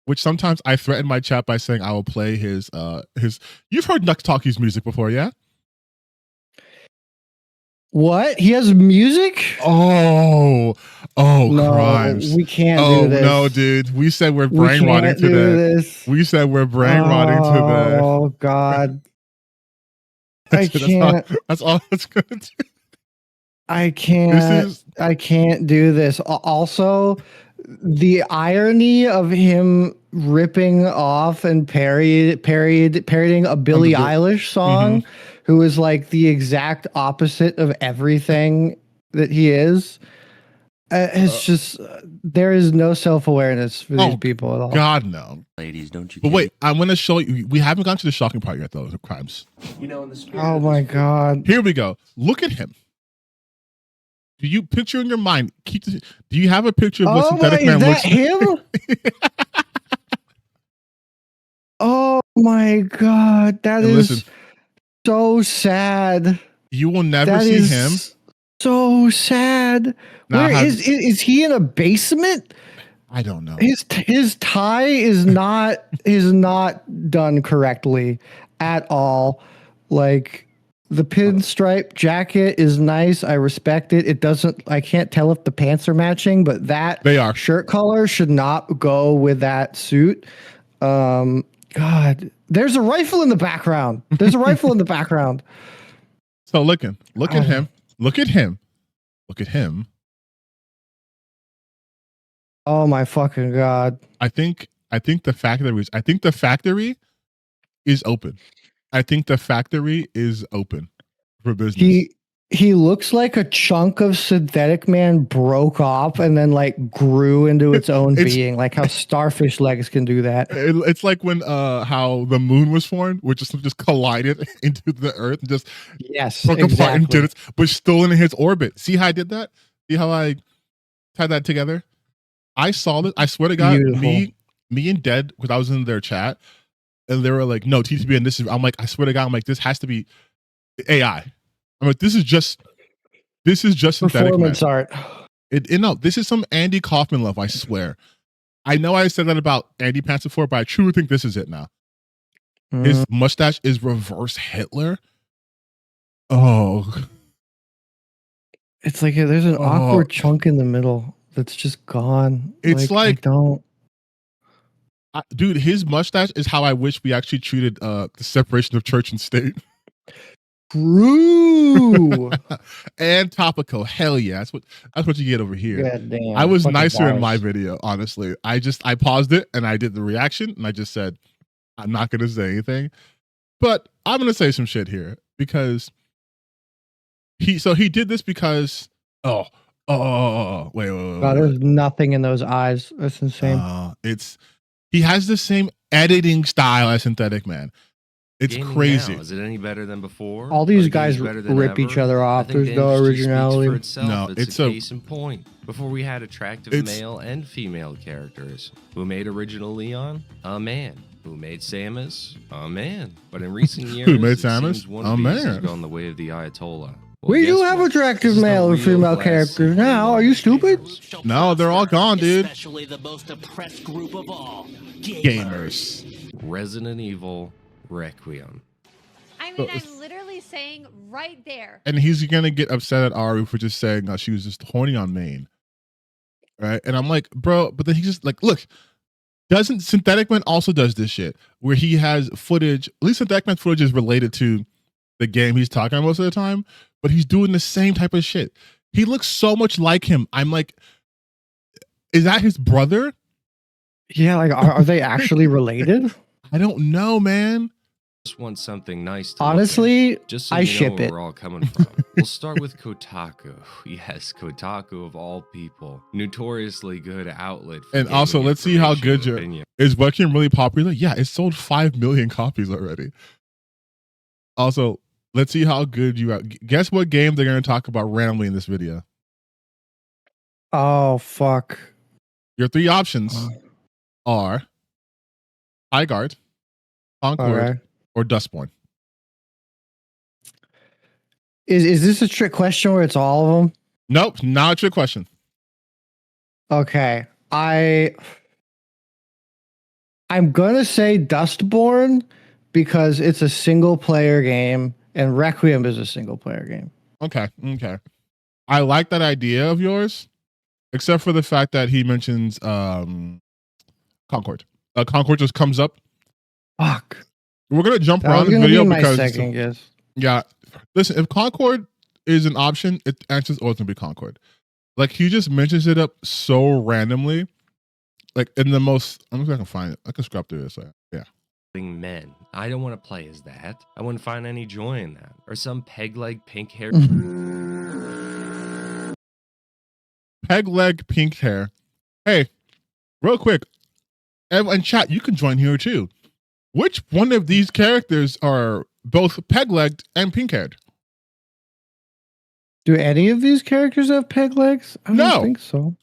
which sometimes I threaten my chat by saying I will play his you've heard Nugs Taku's music before, yeah? What? He has music? Oh, no, crimes. We can't do this. No, dude. We said we're brain rotting to that. We said we're brain rotting to that. Oh, God. I can't. That's all it's going to do. I can't do this. Also, the irony of him ripping off and parodying a Billie Eilish song, who is like the exact opposite of everything that he is. It's just there is no self-awareness for these people at all. God, no. Ladies, don't you? But wait, I'm going to show you. We haven't gotten to the shocking part yet, though. The crimes. You know, in the spirit oh my God. Here we go. Look at him. Do you picture in your mind? Do you have a picture of what synthetic man looks like? Him? Oh my God, that is so sad. You will never see him. So sad. Where is he in a basement? I don't know. His tie is not done correctly at all. Like the pinstripe jacket is nice. I respect it. I can't tell if the pants are matching, but they are. Shirt color should not go with that suit. God, there's a rifle in the background. So look at him. Look at him. Oh my fucking God. I think the factory is open. I think the factory is open for business. He looks like a chunk of synthetic man broke off and then like grew into its own being, like how starfish legs can do that. It's like when how the moon was formed, which just collided into the earth and just broke apart and did it, but still in his orbit. See how I did that? See how I tied that together? I saw this. I swear to God, me and Dead, because I was in their chat, and they were like, "No, TTB," and this is. I'm like, I swear to God, I'm like, this has to be AI. I'm like, this is just synthetic performance art. This is some Andy Kaufman love, I swear. I know I said that about Andy Pants before, but I truly think this is it now. His mustache is reverse Hitler. Oh. It's like there's an awkward chunk in the middle that's just gone. It's dude, his mustache is how I wish we actually treated the separation of church and state. True. And topical. Hell yeah. That's what you get over here. God damn, I was nicer in my video, honestly. I paused it and I did the reaction and I just said, I'm not gonna say anything. But I'm gonna say some shit here because he did this because Wait. God, there's nothing in those eyes. That's insane. He has the same editing style as Synthetic Man. It's Gaming crazy. Now, is it any better than before? All these guys rip each other off. There's no originality. It's a case in point. Before we had attractive male and female characters. Who made original Leon? A man. Who made Samus? A man. But in recent years, who made Samus? A man. Has gone the way of the Ayatollah. Well, we do have attractive male and female characters now. Are you stupid? No, they're all gone, dude. Especially the most oppressed group of all, gamers. Resident Evil Requiem. I mean, I'm literally saying right there. And he's gonna get upset at Ari for just saying she was just horny on main, right? And I'm like, bro, but then he's just like, look, doesn't Synthetic Man also does this shit where he has footage? At least Synthetic Man footage is related to the game he's talking about most of the time, but he's doing the same type of shit. He looks so much like him. I'm like, is that his brother? Yeah, like are they actually related? I don't know, man. Just want something nice to honestly, just so I ship where it. We're all coming from. We'll start with Kotaku. Yes, Kotaku of all people, notoriously good outlet. For and also, let's see how good your is Requiem really popular. Yeah, it sold 5 million copies already. Also, let's see how good you are. Guess what game they're going to talk about randomly in this video? Oh fuck! Your 3 options are High Guard, Concord, or Dustborn. Is this a trick question where it's all of them? Nope, not a trick question. Okay, I'm gonna say Dustborn because it's a single player game and Requiem is a single player game. Okay. I like that idea of yours, except for the fact that he mentions Concord. Concord just comes up. Fuck. We're gonna jump around the video because second guess. Yeah. Listen, if Concord is an option, it answers always gonna be Concord. Like he just mentions it up so randomly, like in the most. I'm just gonna find it. I can scrap through this. Yeah. Men. I don't want to play as that. I wouldn't find any joy in that. Or some peg leg pink hair. Peg leg pink hair. Hey, real quick, and chat, you can join here too. Which one of these characters are both peg legged and pink haired? Do any of these characters have peg legs? I don't think so.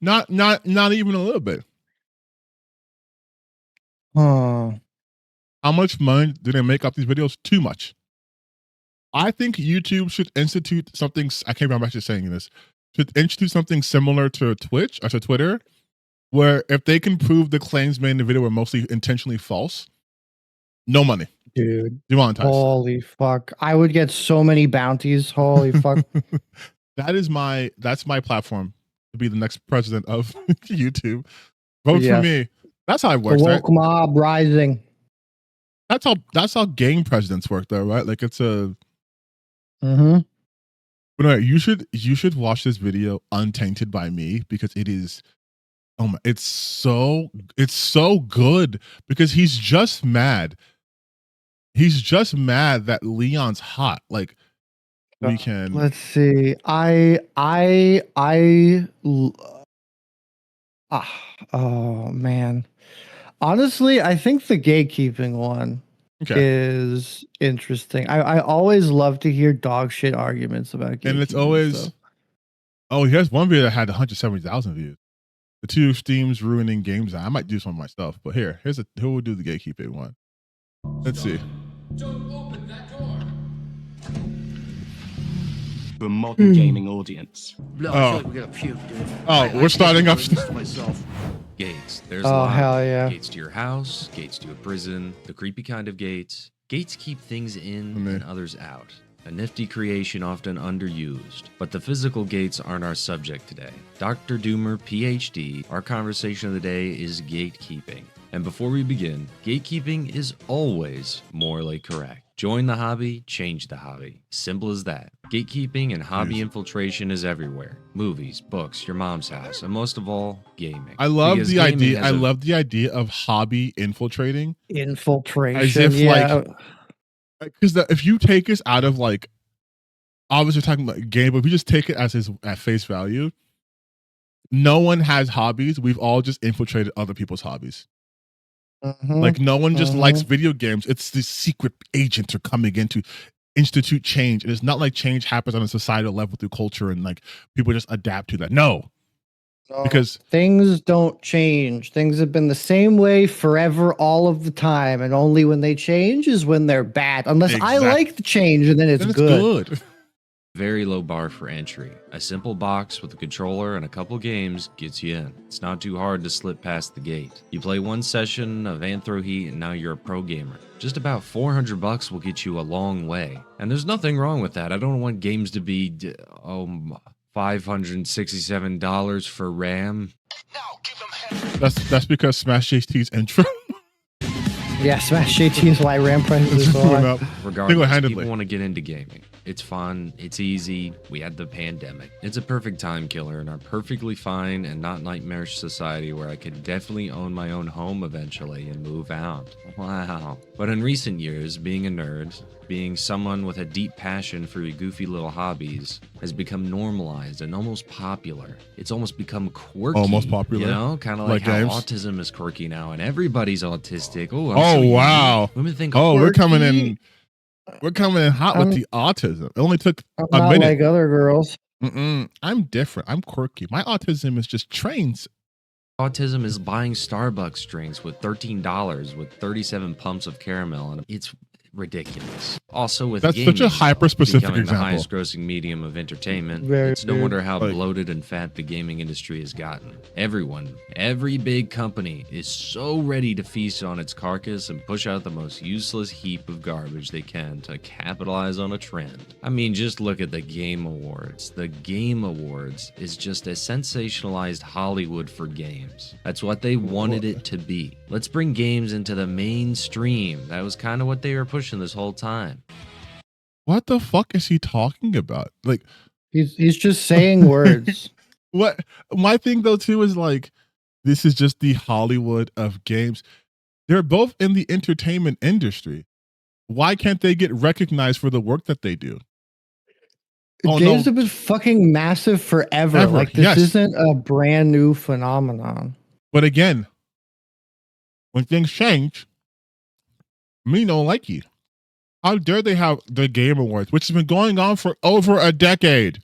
Not even a little bit. Oh. How much money do they make off these videos? Too much. I think YouTube should institute something. I can't remember I'm actually saying this. Should institute something similar to Twitch or to Twitter, where if they can prove the claims made in the video were mostly intentionally false, no money. Dude. Demonetized. Holy fuck. I would get so many bounties. Holy fuck. That's my platform to be the next president of YouTube. Vote for me. That's how it works. The woke mob rising. That's how game presidents work, though, right? Like it's a. Mm-hmm. But no, you should watch this video untainted by me because it is. Oh my! It's so good because he's just mad. He's just mad that Leon's hot. Like we can. Let's see. Oh man. Honestly, I think the gatekeeping one is interesting. I always love to hear dog shit arguments about gatekeeping. And it's always here's one video that had 170,000 views. The 2 Steams ruining games. I might do some myself, but here we'll do the gatekeeping one. Let's see. Don't open that door. For a modern gaming audience. We're starting up. Gates. There's hell yeah. Gates to your house, gates to a prison, the creepy kind of gates. Gates keep things in and others out. A nifty creation often underused. But the physical gates aren't our subject today. Dr. Doomer, PhD, our conversation of the day is gatekeeping. And before we begin, gatekeeping is always morally correct. Join the hobby, change the hobby. Simple as that. Gatekeeping and hobby infiltration is everywhere. Movies, books, your mom's house, and most of all, gaming. I love the idea. I love the idea of hobby infiltrating. Infiltration. As if like, because if you take us out of like obviously talking about game, but if you just take it as at face value, no one has hobbies. We've all just infiltrated other people's hobbies. Like no one just likes video games. It's the secret agents are coming in to institute change. And it's not like change happens on a societal level through culture and like people just adapt to that. No. Because things don't change. Things have been the same way forever, all of the time. And only when they change is when they're bad. Unless I like the change and then it's good. Very low bar for entry. A simple box with a controller and a couple games gets you in. It's not too hard to slip past the gate. You play one session of Anthro Heat and now you're a pro gamer. Just about $400 will get you a long way. And there's nothing wrong with that. I don't want games to be $567 for RAM. That's because Smash JT's intro. Yeah, Smash JT is why RAM prices are going up. Regardless, people want to get into gaming. It's fun. It's easy. We had the pandemic. It's a perfect time killer in our perfectly fine and not nightmarish society where I could definitely own my own home eventually and move out. Wow. But in recent years, being a nerd, being someone with a deep passion for your goofy little hobbies has become normalized and almost popular. It's almost become quirky. Almost popular. You know, kind of like how games. Autism is quirky now and everybody's autistic. Wow. Women think, we're coming in hot with the autism. It only took a minute. Like other girls. I'm different. I'm quirky. My autism is just trains. Autism is buying Starbucks drinks with $13 with 37 pumps of caramel, and it's ridiculous. Also, with that's gaming, such a hyper-specific example. The highest grossing medium of entertainment. It's no wonder how bloated and fat the gaming industry has gotten. Every big company is so ready to feast on its carcass and push out the most useless heap of garbage they can to capitalize on a trend. I mean, just look at the Game Awards. The Game Awards is just a sensationalized Hollywood for games. That's what they wanted it to be. Let's bring games into the mainstream. That was kind of what they were pushing this whole time. What the fuck is he talking about? Like, he's just saying words. What my thing though too is like, this is just the Hollywood of games. They're both in the entertainment industry. Why can't they get recognized for the work that they do? Games have been fucking massive forever. Like this isn't a brand new phenomenon. But again, when things change, me don't like you. How dare they have the Game Awards, which has been going on for over a decade,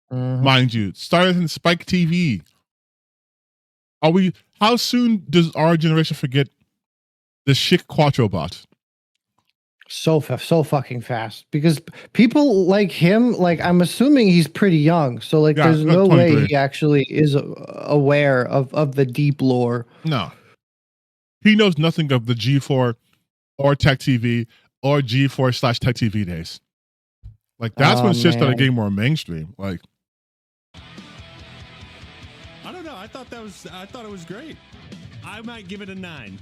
mind you. Started in Spike TV. How soon does our generation forget the Chic Quattro bot? So fucking fast. Because people like him, like I'm assuming he's pretty young. So like there's no way he actually is aware of the deep lore. No. He knows nothing of the G4 or Tech TV or G4/Tech TV days. Like that's when shit started getting more mainstream. Like, I don't know. I thought it was great. I might give it a 9.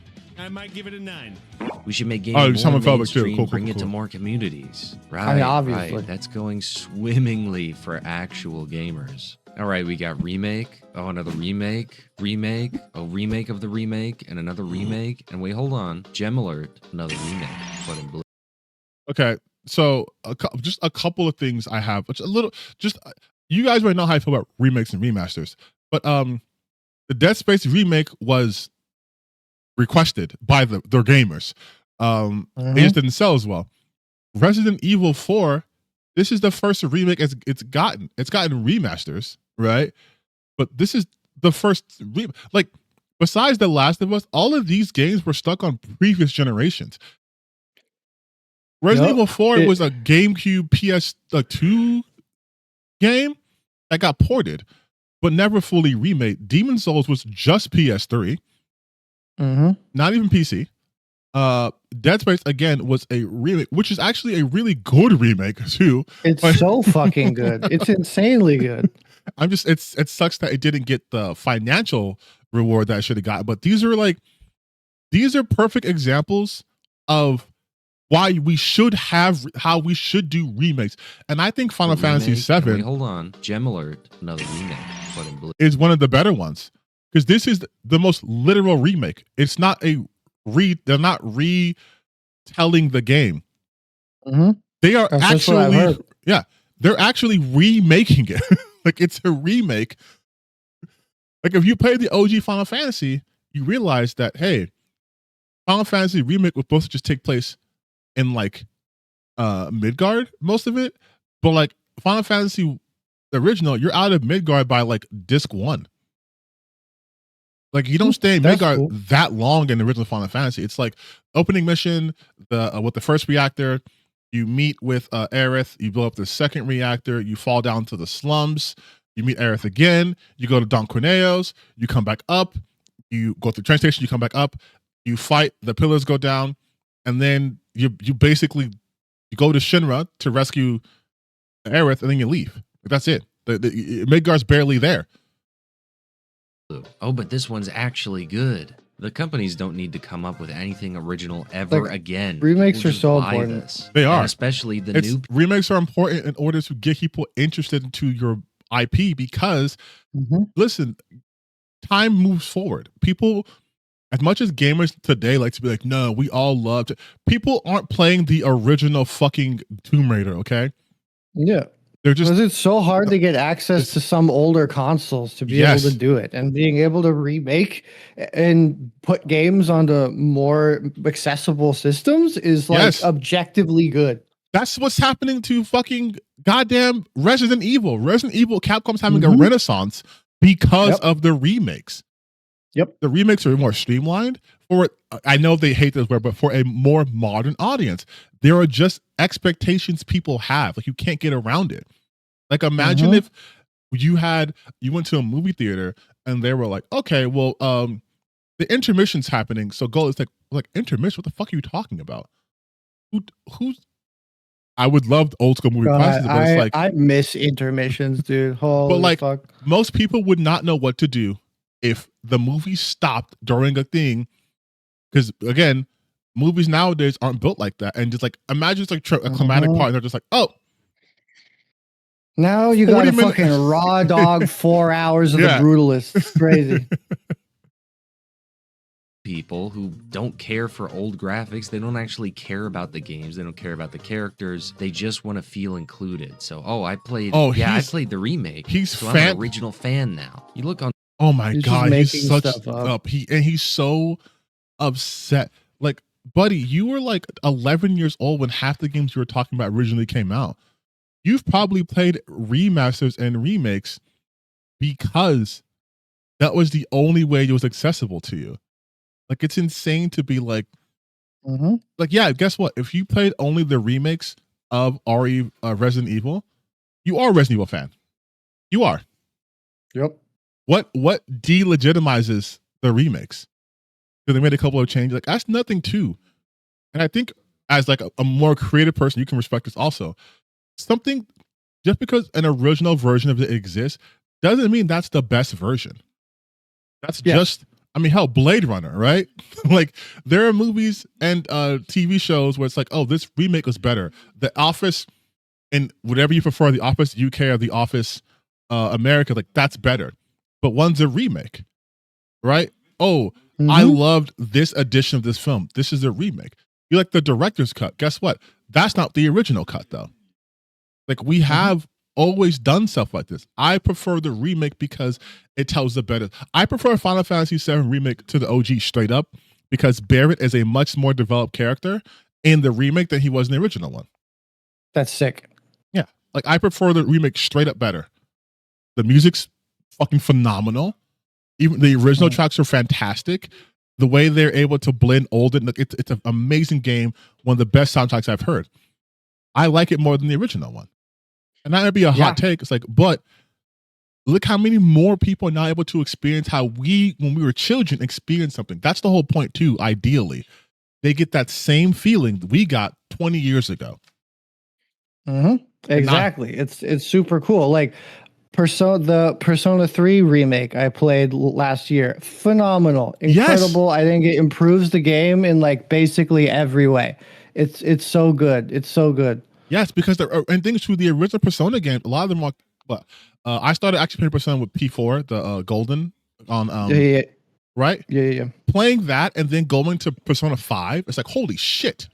We should make gaming more mainstream, cool, bring it to more communities. Right, I mean, obviously. Right. That's going swimmingly for actual gamers. All right, we got remake. Oh, another remake. A remake of the remake, and another remake. And wait, hold on. Gem Alert, another remake, but in blue. Okay, so just a couple of things I have. You guys might know how I feel about remakes and remasters, but the Dead Space remake was requested by their gamers. It just didn't sell as well. Resident Evil 4, this is the first remake it's gotten. It's gotten remasters, right? But this is the first like besides The Last of Us, all of these games were stuck on previous generations. Resident Evil 4 was a GameCube PS2 game that got ported, but never fully remade. Demon's Souls was just PS3. Not even PC. Dead Space again was a remake, which is actually a really good remake too. It's so fucking good. It's insanely good. It sucks that it didn't get the financial reward that it should have got. But these are perfect examples of why we should do remakes. And I think Final Fantasy VII. Wait, hold on. Gem Alert, another remake, but in blue. Is one of the better ones. Because this is the most literal remake. It's not they're not retelling the game. They are they're actually remaking it. Like it's a remake. Like if you play the OG Final Fantasy, you realize that hey, Final Fantasy remake was supposed to just take place in like Midgard, most of it, but like Final Fantasy the original, you're out of Midgard by like disc 1. Like you don't stay in Midgard that long in the original Final Fantasy. It's like opening mission, with the first reactor, you meet with Aerith, you blow up the second reactor, you fall down to the slums, you meet Aerith again, you go to Don Corneo's, you come back up, you go to the train station, you come back up, you fight, the pillars go down, and then you basically you go to Shinra to rescue Aerith, and then you leave. That's it. The Midgard's barely there. Oh, but this one's actually good. The companies don't need to come up with anything original ever again. Remakes are so important. This. They are. And especially the new remakes are important in order to get people interested into your IP because listen, time moves forward. People, as much as gamers today like to be like, no, we all loved it. People aren't playing the original fucking Tomb Raider, okay? Yeah. They're just because it's so hard to get access to some older consoles to be able to do it, and being able to remake and put games onto more accessible systems is like objectively good. That's what's happening to fucking goddamn Resident Evil. Resident Evil, Capcom's having a renaissance because of the remakes. Yep. The remakes are more streamlined for, I know they hate this word, but for a more modern audience. There are just expectations people have. Like you can't get around it. Like imagine if you went to a movie theater and they were like, okay, well, the intermission's happening. So go, it's like intermission. What the fuck are you talking about? Who's I would love the old school movie prices, but it's like I miss intermissions, dude. Holy fuck. Most people would not know what to do if the movie stopped during a thing, because again, movies nowadays aren't built like that. And just like imagine it's like a climatic part, and they're just like, oh, now you got a fucking raw dog 4 hours of the Brutalist. It's crazy. People who don't care for old graphics, they don't actually care about the games, they don't care about the characters, they just want to feel included. So I played the remake. I'm an original fan now. You look on God, he's such up. He's so upset. Like, buddy, you were like 11 years old when half the games you were talking about originally came out. You've probably played remasters and remakes because that was the only way it was accessible to you. Like, it's insane to be like, guess what? If you played only the remakes of Resident Evil, you are a Resident Evil fan. You are. Yep. What delegitimizes the remakes? Because they made a couple of changes. Like, that's nothing too. And I think as like a more creative person, you can respect this also. Something, just because an original version of it exists, doesn't mean that's the best version. That's just, I mean, hell, Blade Runner, right? Like, there are movies and TV shows where it's like, oh, this remake was better. The Office, and whatever you prefer, The Office UK or The Office America, like, that's better. But one's a remake, right? Oh, I loved this edition of this film. This is a remake. You like the director's cut. Guess what? That's not the original cut, though. Like, we have always done stuff like this. I prefer the remake because it tells the better. I prefer Final Fantasy VII Remake to the OG straight up because Barrett is a much more developed character in the remake than he was in the original one. That's sick. Yeah. Like, I prefer the remake straight up better. The music's fucking phenomenal. Even the original tracks are fantastic. The way they're able to blend old and it's an amazing game. One of the best soundtracks I've heard. I like it more than the original one. And that might be a hot take. It's like, but look how many more people are now able to experience how we, when we were children, experienced something. That's the whole point too, ideally. They get that same feeling we got 20 years ago. Exactly. It's super cool. Like, the Persona 3 remake I played last year, phenomenal, incredible. I think it improves the game in like basically every way. It's so good. It's so good. Yes, because and things through the original Persona game, a lot of them are. But I started actually playing Persona with P4, the Golden on right. Yeah. Playing that and then going to Persona 5, it's like holy shit.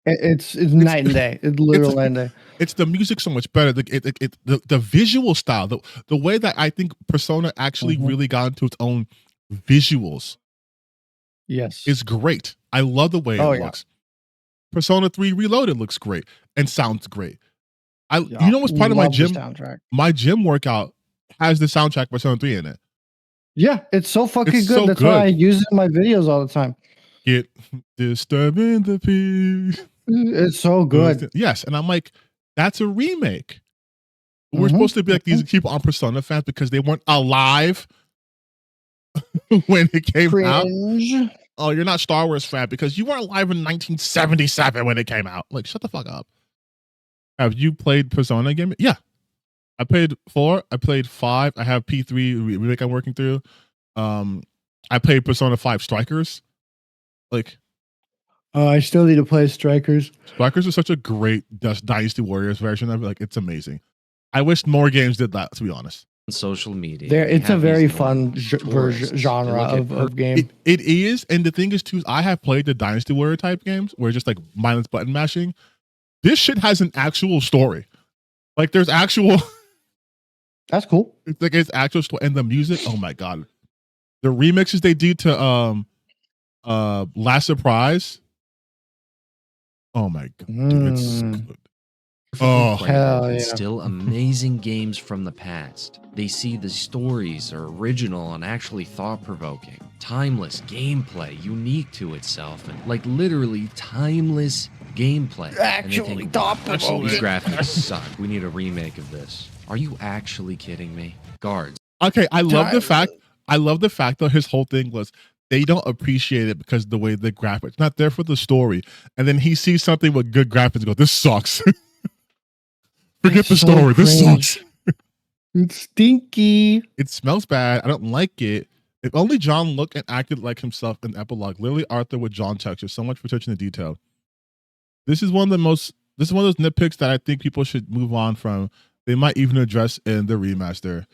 It's night and day. It's literal night and day. it's the music so much better. The visual style, the way that I think Persona actually really got into its own visuals. Yes, is great. I love the way it looks. Persona 3 Reloaded looks great and sounds great. You know what's part of my gym? My gym workout has the soundtrack Persona 3 in it. Yeah, it's so fucking good. That's why I use it in my videos all the time. Get disturbing the peace. It's so good. Yes, and I'm like, that's a remake. We're supposed to be like these people on Persona fans because they weren't alive when it came out. Oh, you're not Star Wars fan because you weren't alive in 1977 when it came out. Like, shut the fuck up. Have you played Persona game? Yeah. I played 4. I played 5. I have P3 remake I'm working through. I played Persona 5 Strikers. Like, I still need to play Strikers. Strikers is such a great Dynasty Warriors version of it. Like, it's amazing. I wish more games did that, to be honest. Social media. It's a very fun genre of game. It is, and the thing is too, I have played the Dynasty Warrior type games where it's just like mindless button mashing. This shit has an actual story. Like, there's actual. That's cool. It's like it's actual story, and the music. Oh my god, the remixes they do to Last Surprise. Oh my god, dude, it's good. Oh, hell yeah. Still amazing games from the past. They see the stories are original and actually thought-provoking. Timeless gameplay, unique to itself, and like literally timeless gameplay. Actually thought-provoking. These graphics suck. We need a remake of this. Are you actually kidding me? Guards. Okay, I love the fact that his whole thing was they don't appreciate it because the way the graphics not there for the story. And then he sees something with good graphics and goes, this sucks. Forget the story. This sucks. It's stinky. It smells bad. I don't like it. If only John looked and acted like himself in Epilogue. Literally Arthur with John texture. So much for attention to detail. This is one of those nitpicks that I think people should move on from. They might even address in the remaster.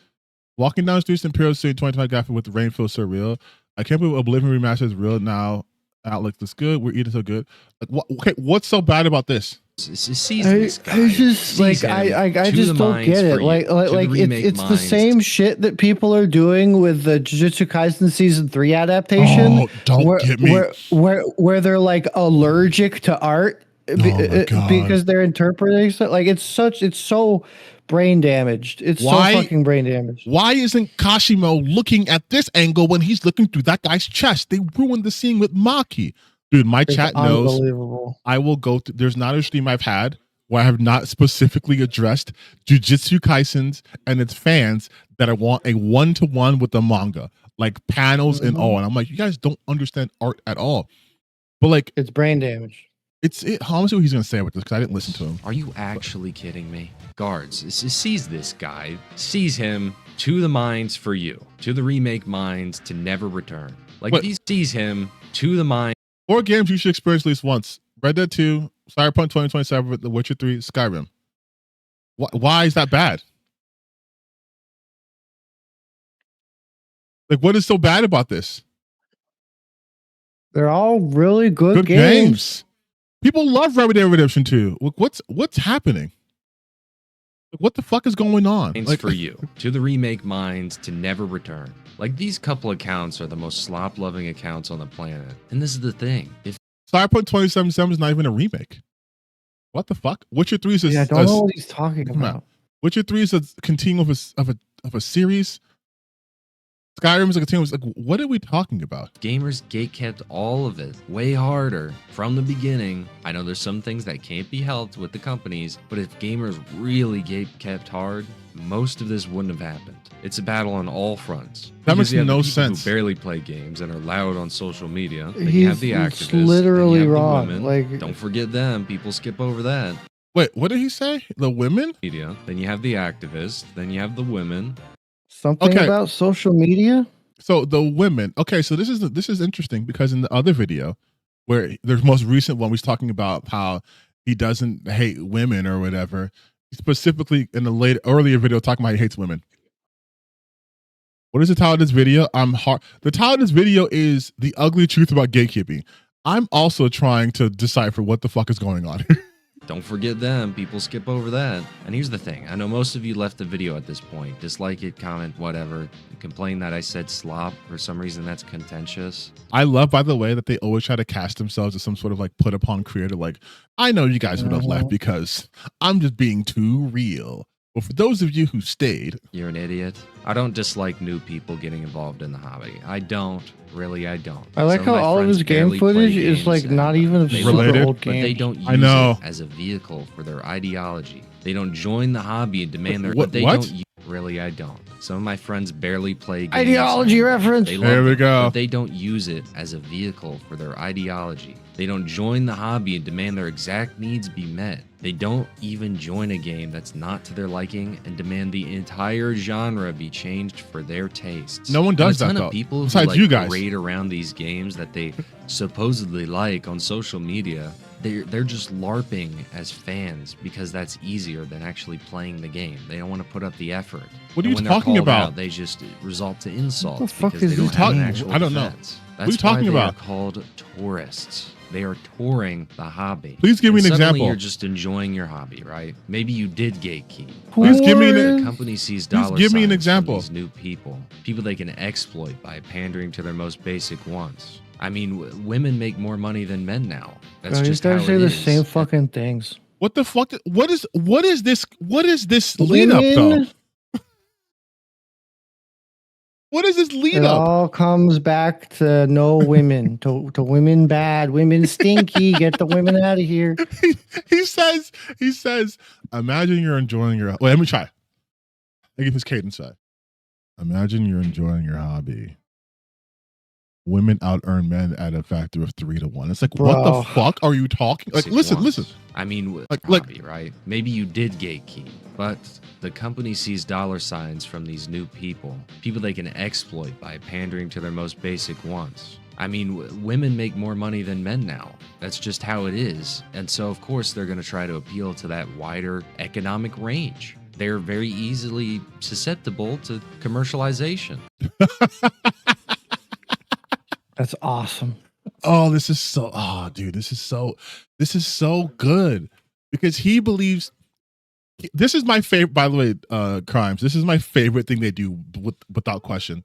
Walking down the streets in Imperial City 2020 graphic with rain feels surreal. I can't believe Oblivion remaster is real now. Outlook looks good. We're eating so good. Like, okay, what's so bad about this? I just like I just don't get it. Like it's the same shit that people are doing with the Jujutsu Kaisen season 3 adaptation. Oh, don't get me. Where they're like allergic to art because they're interpreting stuff. Like it's so brain damaged. It's so fucking brain damaged. Why isn't Kashimo looking at this angle when he's looking through that guy's chest? They ruined the scene with Maki. Dude, my chat knows I will go to. There's not a stream I've had where I have not specifically addressed Jujutsu Kaisens and its fans that I want a one-to-one with the manga, like panels and all. And I'm like, you guys don't understand art at all. But like, it's brain damage. How much what he's gonna say about this because I didn't listen to him. Are you actually kidding me? Guards, seize this guy, seize him to the mines for you, to the remake mines to never return. Like seize him to the mines. 4 games you should experience at least once: Red Dead 2, Cyberpunk 2027, The Witcher 3, Skyrim. Why is that bad? Like, what is so bad about this? They're all really good games. People love Red Dead Redemption 2. What's happening? What the fuck is going on? Like, for you, to the remake mines to never return. Like, these couple accounts are the most slop-loving accounts on the planet. And this is the thing. If Cyberpunk 2077 is not even a remake. What the fuck? Witcher 3 is I don't know what he's talking about. Witcher 3 is a continuum of a series. Skyrim is a continuum. Like, what are we talking about? Gamers gatekept all of it way harder from the beginning. I know there's some things that can't be helped with the companies, but if gamers really gatekept hard, most of this wouldn't have happened. It's a battle on all fronts. That makes no sense. Who barely play games and are loud on social media. Then you have the activists. Literally then you have wrong. The women. Like, don't forget them. People skip over that. Wait, what did he say? The women? Media. Then you have the activists. Then you have the women. Something about social media? So the women. Okay, so this is interesting because in the other video, where the most recent one, he's talking about how he doesn't hate women or whatever. Specifically in the earlier video, talking about he hates women. What is the title of this video? The title of this video is The Ugly Truth About Gatekeeping. I'm also trying to decipher what the fuck is going on. Don't forget them. People skip over that. And here's the thing. I know most of you left the video at this point. Dislike it, comment, whatever. Complain that I said slop. For some reason, that's contentious. I love, by the way, that they always try to cast themselves as some sort of like put upon creator. Like, I know you guys would have left because I'm just being too real. But for those of you who stayed, you're an idiot. I don't dislike new people getting involved in the hobby. I don't. Really, I don't. I like how all of his game footage is like not even of super old games. But they don't use it as a vehicle for their ideology. They don't join the hobby and demand their. What? Really, I don't. Some of my friends barely play games. Ideology reference. There we go. But they don't use it as a vehicle for their ideology. They don't join the hobby and demand their exact needs be met. They don't even join a game that's not to their liking and demand the entire genre be changed for their tastes. No one does that, though. A ton of people besides who you guys parade around these games that they supposedly like on social media. They're just LARPing as fans because that's easier than actually playing the game. They don't want to put up the effort. What are you talking about? They just result to insults. What the fuck because is they don't have an actual I don't know. defense. What are you That's why talking they about? are called tourists. They are touring the hobby. Please give me an Suddenly example. You're just enjoying your hobby, right? Maybe you did gatekeep. Please give me The company sees dollar give me an signs example. from these new people they can exploit by pandering to their most basic wants. I mean, women make more money than men now. That's just how it is. Say the same fucking things. What the fuck? What is this? What is this lead up though? What is this lead it up? It all comes back to no women, to women bad, women stinky. Get the women out of here. He says, imagine you're enjoying your. Wait, let me try. I give his cadence back. Imagine you're enjoying your hobby. Women out earn men at a factor of 3 to 1. It's like, Bro. What the fuck are you talking? Like, listen. I mean, hobby, right? Maybe you did gatekeep, but the company sees dollar signs from these new people they can exploit by pandering to their most basic wants. I mean, women make more money than men now. That's just how it is. And so, of course, they're going to try to appeal to that wider economic range. They're very easily susceptible to commercialization. That's awesome. Oh, this is so. Oh, dude, this is so good because he believes. This is my favorite. By the way, Crimes. This is my favorite thing they do without question.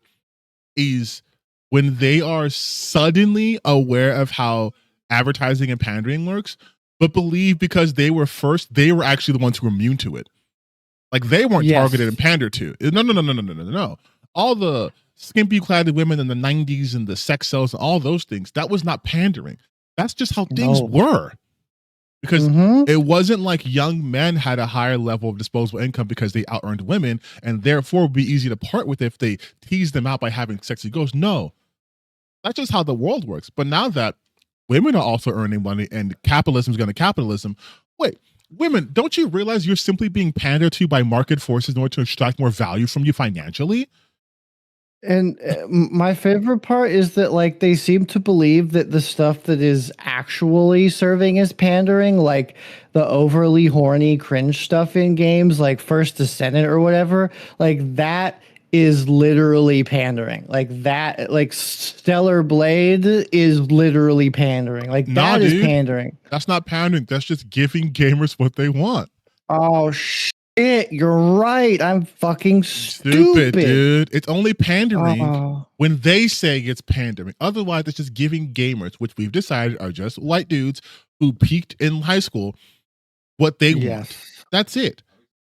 Is when they are suddenly aware of how advertising and pandering works, but believe because they were first, they were actually the ones who were immune to it. Like they weren't targeted and pandered to. No. All the skimpy clad women in the 90s and the sex cells and all those things, that was not pandering. That's just how things were. Because it wasn't like young men had a higher level of disposable income because they out-earned women and therefore would be easy to part with if they teased them out by having sexy goals. No. That's just how the world works. But now that women are also earning money and capitalism is going to capitalism, wait, women, don't you realize you're simply being pandered to by market forces in order to extract more value from you financially? And my favorite part is that like they seem to believe that the stuff that is actually serving as pandering, like the overly horny cringe stuff in games like First Descendant or whatever, like that is literally pandering. Like that, like Stellar Blade is literally pandering. Like that is pandering. That's not pandering. That's just giving gamers what they want. Oh shit, you're right. I'm fucking stupid, dude. It's only pandering when they say it's pandering. Otherwise, it's just giving gamers, which we've decided are just white dudes who peaked in high school, what they want. That's it.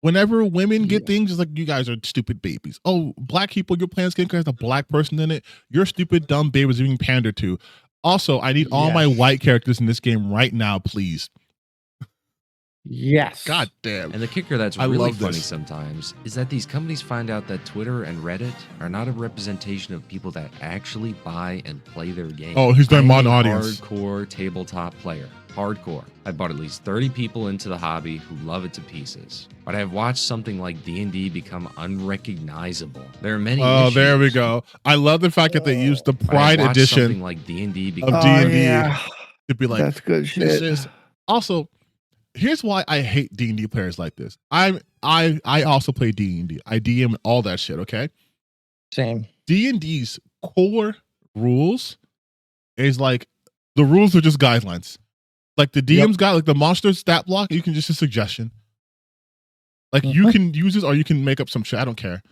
Whenever women get things, it's like, you guys are stupid babies. Oh, black people, you're playing skin because there's a black person in it. You're stupid, dumb babies being pandered to. Also, I need all my white characters in this game right now, please. Yes. God damn. And the kicker that's really funny sometimes is that these companies find out that Twitter and Reddit are not a representation of people that actually buy and play their game. Oh, he's their mod audience. Hardcore tabletop player. Hardcore. I brought at least 30 people into the hobby who love it to pieces. But I've watched something like D&D become unrecognizable. There are many issues. There we go. I love the fact that they used the Pride edition something like D&D become of D&D to be like, that's good shit. Also, here's why I hate D&D players like this. I also play D&D. I DM and all that shit, okay? Same. D&D's core rules is like, the rules are just guidelines. Like the DM's got like the monster stat block. You can just a suggestion. Like you can use this or you can make up some shit. I don't care.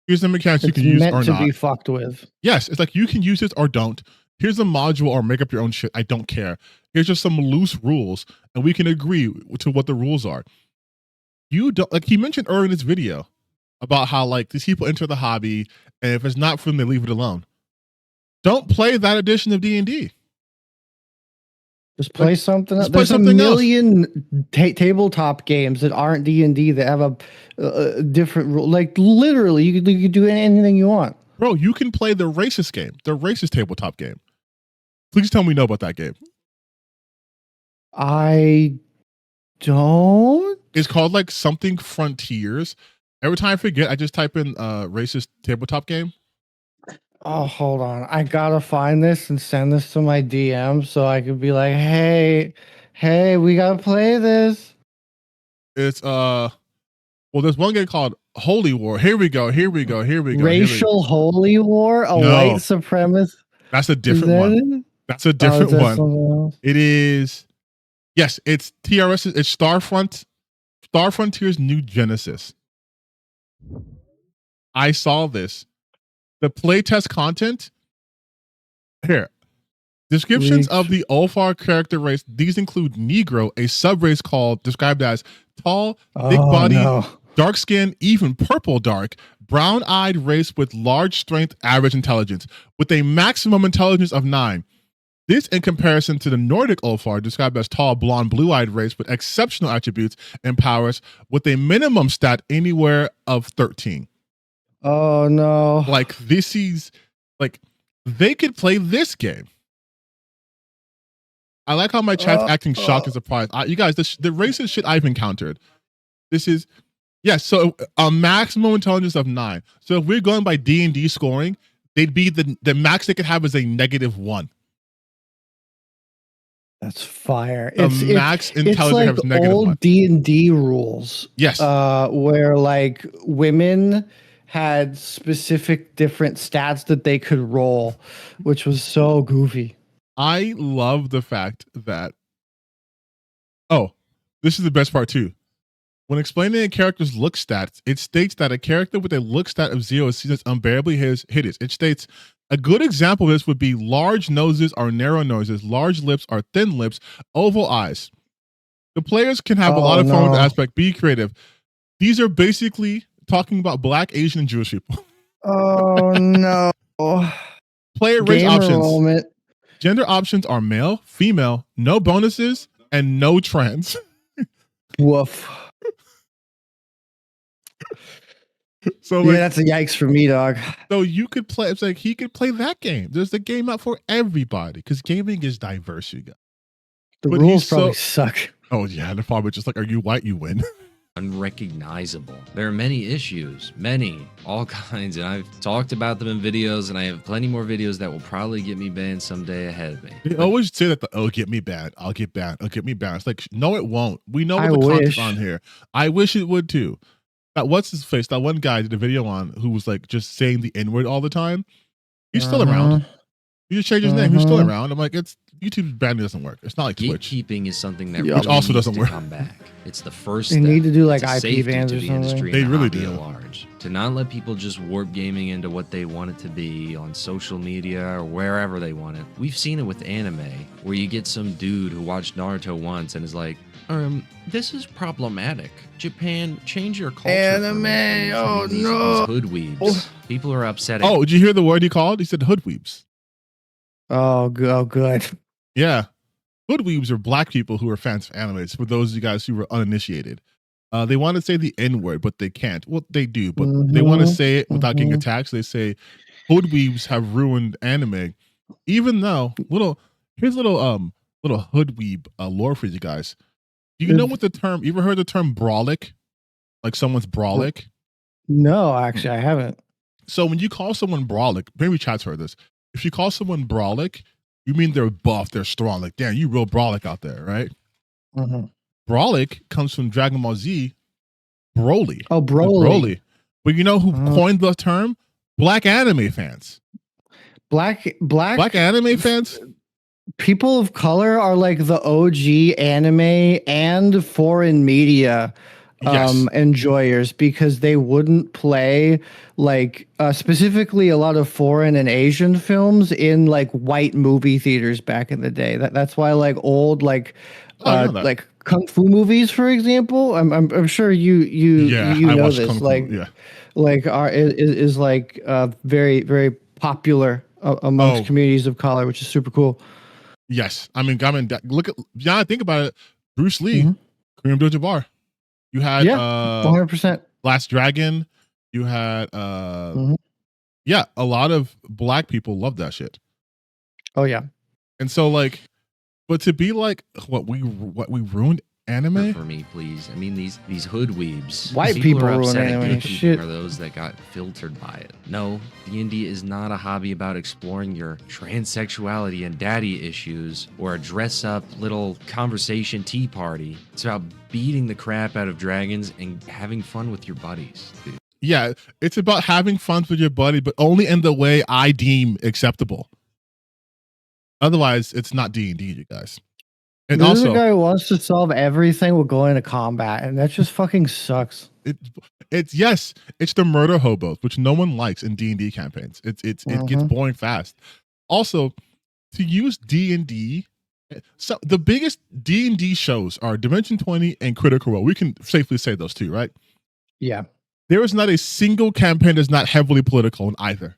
Here's the mechanics you can use or not. It's meant to be fucked with. Yes, it's like you can use it or don't. Here's a module or make up your own shit. I don't care. Here's just some loose rules, and we can agree to what the rules are. You don't like he mentioned earlier in this video about how like these people enter the hobby, and if it's not for them, they leave it alone. Don't play that edition of D&D. Just play something else. There's a million tabletop games that aren't D&D that have a different rule. Like literally, you could do anything you want. Bro, you can play the racist game, the racist tabletop game. Please tell me no about that game. I don't. It's called like something Frontiers. Every time I forget, I just type in racist tabletop game. Oh, hold on. I gotta find this and send this to my DM so I could be like, hey, we gotta play this. It's well, there's one game called Holy War. Here we go. Racial Holy War? A white supremacist? That's a different one. That's a different one. It is. Yes, it's TRS. It's Star Frontier's New Genesis. I saw this. The playtest content here. Descriptions of the Ulfar character race. These include Negro, a subrace described as tall, thick body, dark skin, even purple dark, brown-eyed race with large strength, average intelligence, with a maximum intelligence of 9. This in comparison to the Nordic Ulfar, described as tall, blonde, blue-eyed race with exceptional attributes and powers, with a minimum stat anywhere of 13. Oh no. Like this is like they could play this game. I like how my chat's acting shocked and surprised. You guys, the racist shit I've encountered. This is so a maximum intelligence of 9. So if we're going by D&D scoring, they'd be the max they could have is a -1. That's fire. Max intelligence it's like old D&D rules. Yes. Where like women had specific different stats that they could roll, which was so goofy. I love the fact that this is the best part too. When explaining a character's look stats, it states that a character with a look stat of 0 is seen as unbearably hideous. It states a good example of this would be large noses are narrow noses, large lips are thin lips, oval eyes. The players can have a lot of fun with the aspect, be creative. These are basically talking about Black, Asian, and Jewish people. Oh no. Player race options. Gender options are male, female, no bonuses, and no trans. Woof. So yeah, that's a yikes for me, dog. So you could play. It's like he could play that game. There's the game out for everybody because gaming is diverse. You guys. The rules probably suck. Oh yeah, they're probably just like, are you white? You win. Unrecognizable. There are many issues, all kinds, and I've talked about them in videos, and I have plenty more videos that will probably get me banned someday ahead of me. They always say that get me banned, I'll get banned, get me banned. It's like, no, it won't. We know what the content's on here. I wish it would too. What's his face? That one guy did a video on who was like just saying the N-word all the time. He's still around. You just change his name. He's still around. I'm like, YouTube's banning doesn't work. It's not like Twitch. Gatekeeping is something that really also doesn't work. Come back. It's the first step. They need to do like IP bans to or the something. Industry they really do. At large. To not let people just warp gaming into what they want it to be on social media or wherever they want it. We've seen it with anime, where you get some dude who watched Naruto once and is like, this is problematic. Japan, change your culture. Anime, oh no. These hoodweebs. People are upsetting. Oh, did you hear the word he called? He said hoodweebs. Oh, good. Yeah. Hoodweebs are Black people who are fans of anime. For those of you guys who were uninitiated. They want to say the N-word, but they can't. Well, they do, but they want to say it without getting attacked. So they say hoodweebs have ruined anime. Even though, here's a little hoodweeb lore for you guys. Do you know what the term, you ever heard the term brolic? Like someone's brolic? No, actually, I haven't. So when you call someone brolic, maybe chat's heard this. If you call someone brolic, you mean they're buff, they're strong. Like, damn, you real brolic out there, right? Mm-hmm. Brolic comes from Dragon Ball Z, Broly. Oh, Broly. But you know who coined the term? Black anime fans. Black anime fans? people of color are like the OG anime and foreign media enjoyers, because they wouldn't play like specifically a lot of foreign and Asian films in like white movie theaters back in the day. That's why like old like kung fu movies, for example. I'm sure you know this. Like is like very very popular amongst communities of color, which is super cool. Yes, I mean, look at think about it. Bruce Lee, Kareem Abdul-Jabbar. You had 100%. Last Dragon. You had a lot of black people love that shit. Oh yeah. And so like, but to be like what we ruined anime for me, please. I mean, these hood weebs. White people are ruin anime. Shit. Are those that got filtered by it? No, D&D is not a hobby about exploring your transsexuality and daddy issues or a dress-up little conversation tea party. It's about beating the crap out of dragons and having fun with your buddies, dude. Yeah, it's about having fun with your buddy, but only in the way I deem acceptable. Otherwise, it's not D&D, you guys. And this also, is a guy who wants to solve everything with going into combat, and that just fucking sucks. It's the murder hobos, which no one likes in D&D campaigns. It gets boring fast. Also, to use D&D, so the biggest D&D shows are Dimension 20 and Critical Role. We can safely say those two, right? Yeah. There is not a single campaign that's not heavily political in either.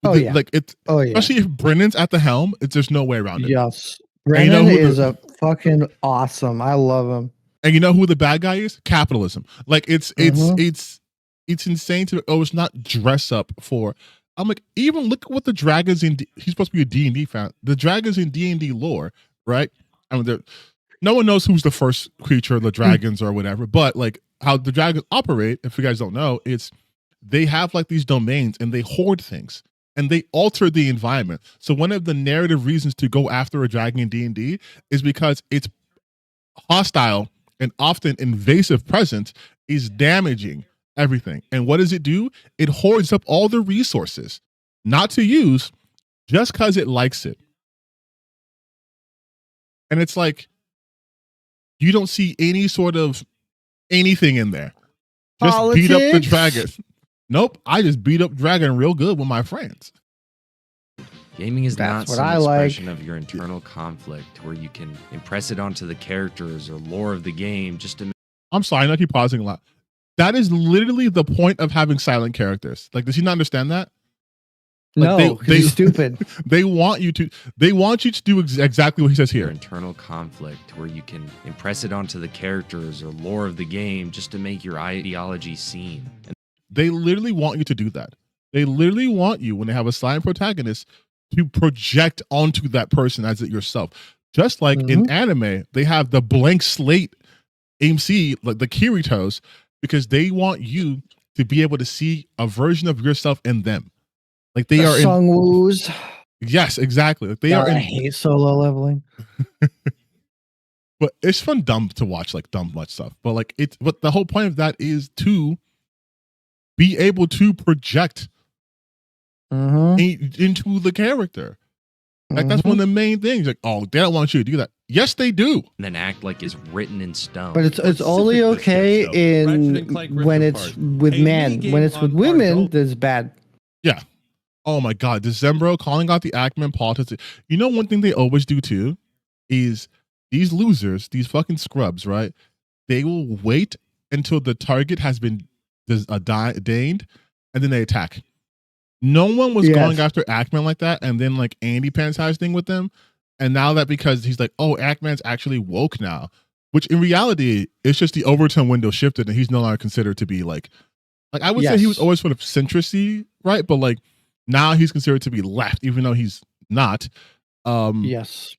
Especially if Brennan's at the helm, there's no way around it. Yes. Brennan is a fucking awesome. I love him. And you know who the bad guy is? Capitalism. Like it's insane to it's not dress up for. I'm like, even look at what the dragons in he's supposed to be a D&D fan. The dragons in D&D lore, right? I mean, no one knows who's the first creature, the dragons or whatever, but like how the dragons operate, if you guys don't know, it's they have like these domains and they hoard things. And they alter the environment. So one of the narrative reasons to go after a dragon in D&D is because its hostile and often invasive presence is damaging everything. And what does it do? It hoards up all the resources, not to use, just because it likes it. And it's like, you don't see any sort of anything in there. Just beat up the dragon. Nope, I just beat up dragon real good with my friends. Gaming is not some expression of your internal conflict where you can impress it onto the characters or lore of the game just to. I'm sorry, I know I keep pausing a lot. That is literally the point of having silent characters. Like, does he not understand that? Like, no, he's stupid. They want you to do exactly what he says here. Your internal conflict where you can impress it onto the characters or lore of the game just to make your ideology seen. They literally want you to do that. They literally want you, when they have a silent protagonist, to project onto that person as it yourself. Just like in anime, they have the blank slate MC, like the Kiritos, because they want you to be able to see a version of yourself in them. Like they are Sungwoos. Yes, exactly. Like they are. I hate solo leveling. But it's fun, dumb to watch, like dumb much stuff. But like but the whole point of that is to be able to project into the character. Like that's one of the main things. Like, oh, they don't want you to do that. Yes, they do. And then act like it's written in stone. But it's only okay when it's with men. When it's with women, that's bad. Yeah. Oh my God, Decembro calling out the Ackman politics. You know, one thing they always do too is these losers, these fucking scrubs, right? They will wait until the target has been deigned, and then they attack. No one was going after Ackman like that, and then like Andy Pants has thing with them, and now that because he's like, oh, Ackman's actually woke now, which in reality it's just the Overton window shifted, and he's no longer considered to be like I would say he was always sort of centrist-y, right? But like now he's considered to be left, even though he's not. Yes,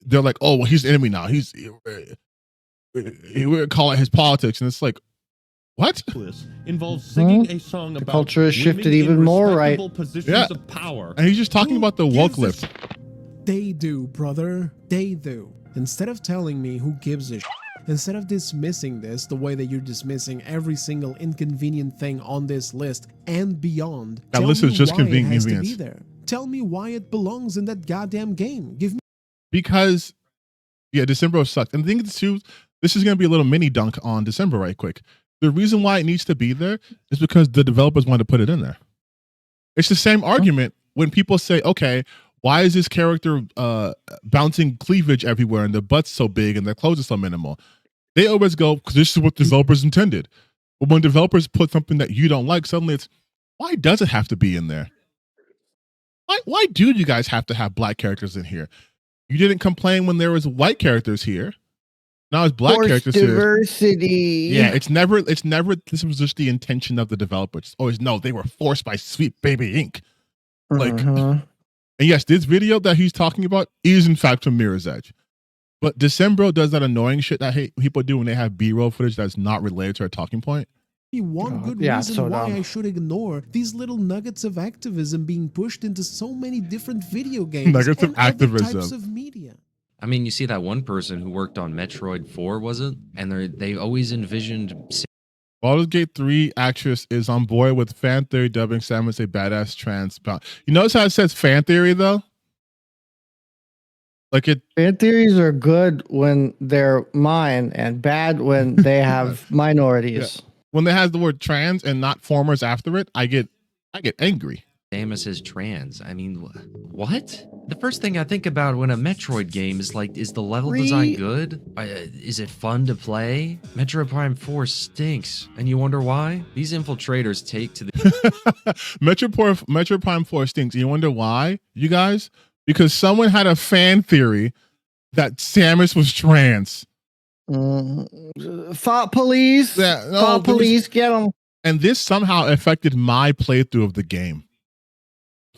they're like, oh, well, he's the enemy now. He would call it his politics, and it's like, what? Involves singing a song the culture has shifted even more, right? Yeah. Of power. And he's just talking about the woke lift. They do, brother. They do. Instead of telling me who gives a instead of dismissing this the way that you're dismissing every single inconvenient thing on this list and beyond, that list is just convenient. Tell me why it belongs in that goddamn game. Give me Because December sucked. And the thing is too, this is gonna be a little mini dunk on December right quick. The reason why it needs to be there is because the developers want to put it in there. It's the same argument when people say, okay, why is this character bouncing cleavage everywhere and their butt's so big and their clothes are so minimal? They always go, because this is what developers intended. But when developers put something that you don't like, suddenly it's, why does it have to be in there? Why do you guys have to have black characters in here? You didn't complain when there was white characters here. Now it's black characters diversity. Here. Yeah, it's never, this was just the intention of the developers. Always, no, they were forced by Sweet Baby Inc. Like, and yes, this video that he's talking about is in fact from Mirror's Edge. But Decembro does that annoying shit that people do when they have B-roll footage that's not related to a talking point. One good reason why I should ignore these little nuggets of activism being pushed into so many different video games nuggets and of activism. other types of media. I mean, you see that one person who worked on Metroid 4, was it? And they always envisioned... Baldur's Gate 3 actress is on board with fan theory dubbing Samus a badass trans. You notice how it says fan theory, though? Like fan theories are good when they're mine and bad when they have minorities. Yeah. When they have the word trans and not formers after it, I get angry. Samus is trans. I mean, what? The first thing I think about when a Metroid game is like, is the level design good? Is it fun to play? Metroid Prime 4 stinks, and you wonder why? These infiltrators take to the... Metroid Prime 4 stinks. You wonder why, you guys? Because someone had a fan theory that Samus was trans. Thought police. Yeah, no, thought police, get them. And this somehow affected my playthrough of the game.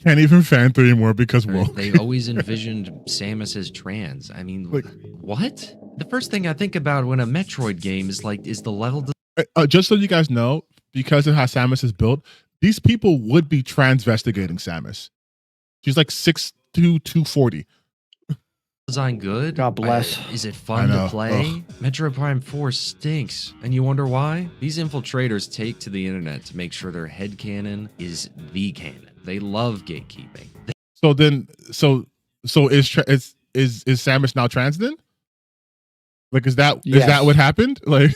Can't even fan theory anymore because they've always envisioned Samus as trans. I mean, like, what? The first thing I think about when a Metroid game is like, is the level... just so you guys know, because of how Samus is built, these people would be transvestigating Samus. She's like 6'2", 240. Design good? God bless. Is it fun to play? Metroid Prime 4 stinks, and you wonder why? These infiltrators take to the internet to make sure their headcanon is the canon. They love gatekeeping. So is Samus now trans then? Like, is that what happened? Like,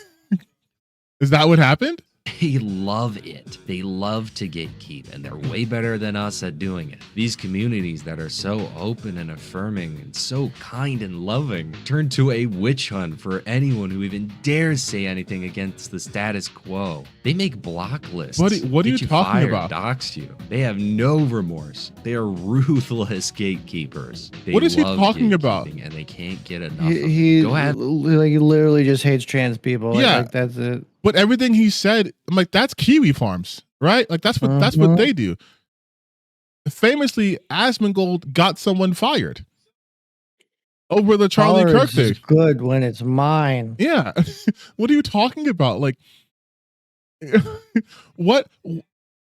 is that what happened? They love it. They love to gatekeep, and they're way better than us at doing it. These communities that are so open and affirming and so kind and loving turn to a witch hunt for anyone who even dares say anything against the status quo. They make block lists. What are you talking about? Dox you. They have no remorse. They are ruthless gatekeepers. What is he talking about? And they can't get enough. Go ahead. Like, he literally just hates trans people. Yeah, like that's it. But everything he said, I'm like, that's Kiwi Farms, right? Like that's what they do. Famously, Asmongold got someone fired over the Charlie Kirk thing. It's good when it's mine. Yeah. What are you talking about? Like, what?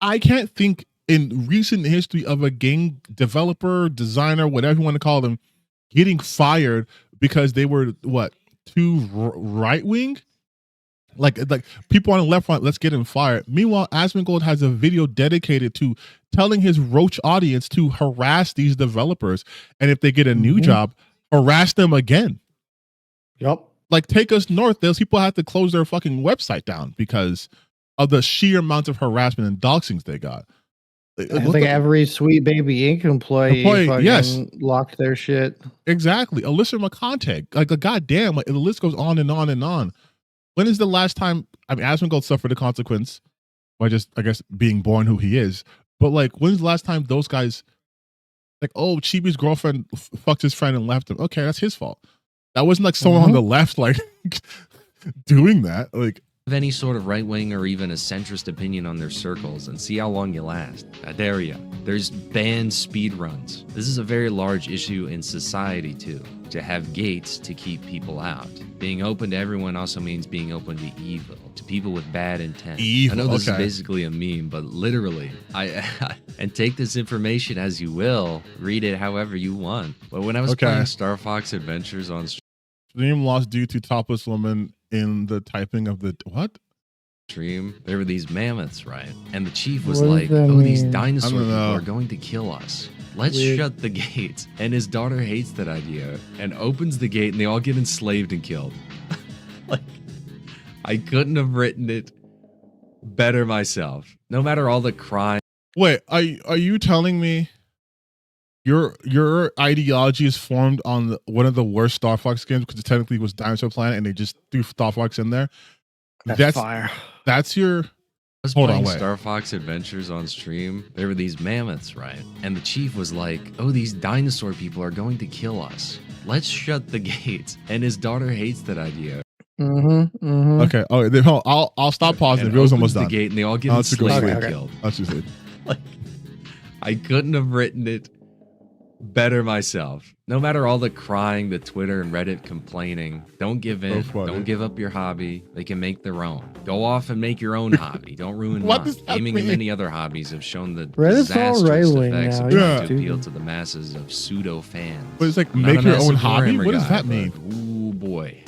I can't think in recent history of a game developer, designer, whatever you want to call them, getting fired because they were too right wing. Like people on the left front, let's get him fired. Meanwhile, Asmongold has a video dedicated to telling his roach audience to harass these developers, and if they get a new job, harass them again. Yep. Like, take us north. Those people have to close their fucking website down because of the sheer amount of harassment and doxings they got. I think every Sweet Baby Inc. employee locked their shit. Exactly. Alyssa McConaughey. Like, goddamn, like, the list goes on and on and on. When is the last time? I mean, Asmongold suffered a consequence by just, I guess, being born who he is. But like, when's the last time those guys, like, oh, Chibi's girlfriend fucked his friend and left him? Okay, that's his fault. That wasn't like someone on the left, like, doing that. Like, have any sort of right wing or even a centrist opinion on their circles and see how long you last. I dare you. There's banned speed runs. This is a very large issue in society too, to have gates to keep people out. Being open to everyone also means being open to evil, to people with bad intent. Evil, I know this is basically a meme, but literally, and take this information as you will, read it however you want. But when I was playing Star Fox Adventures on stream lost due to topless woman in the typing of the what? stream, there were these mammoths, right? And the chief was What does like, that oh, these mean? dinosaur I don't people know. are going to kill us. Let's Weird. shut the gates. And his daughter hates that idea and opens the gate and they all get enslaved and killed. Like, I couldn't have written it better myself. No matter all the crime. Wait, are you telling me your ideology is formed on one of the worst Star Fox games because it technically was Dinosaur Planet and they just threw Star Fox in there? That's fire. That's your. I was Hold playing on, wait. Star Fox Adventures on stream. There were these mammoths, right? And the chief was like, oh, these dinosaur people are going to kill us. Let's shut the gates. And his daughter hates that idea. Okay. Oh, then, I'll stop pausing. The video's almost done. The gate and they all get I'll just go enslaved sleep. and killed. I'll just sleep. Like, I couldn't have written it better myself. No matter all the crying, the Twitter and Reddit complaining, don't give in. Don't give up your hobby. They can make their own. Go off and make your own hobby. Don't ruin What mine. does that Gaming mean? and many other hobbies have shown the Reddit's all disastrous right-wing effects now. of Yeah. trying to appeal to the masses of pseudo fans. But it's like I'm not make a your own massive hobby. Warhammer What does guy, that mean? but, ooh boy,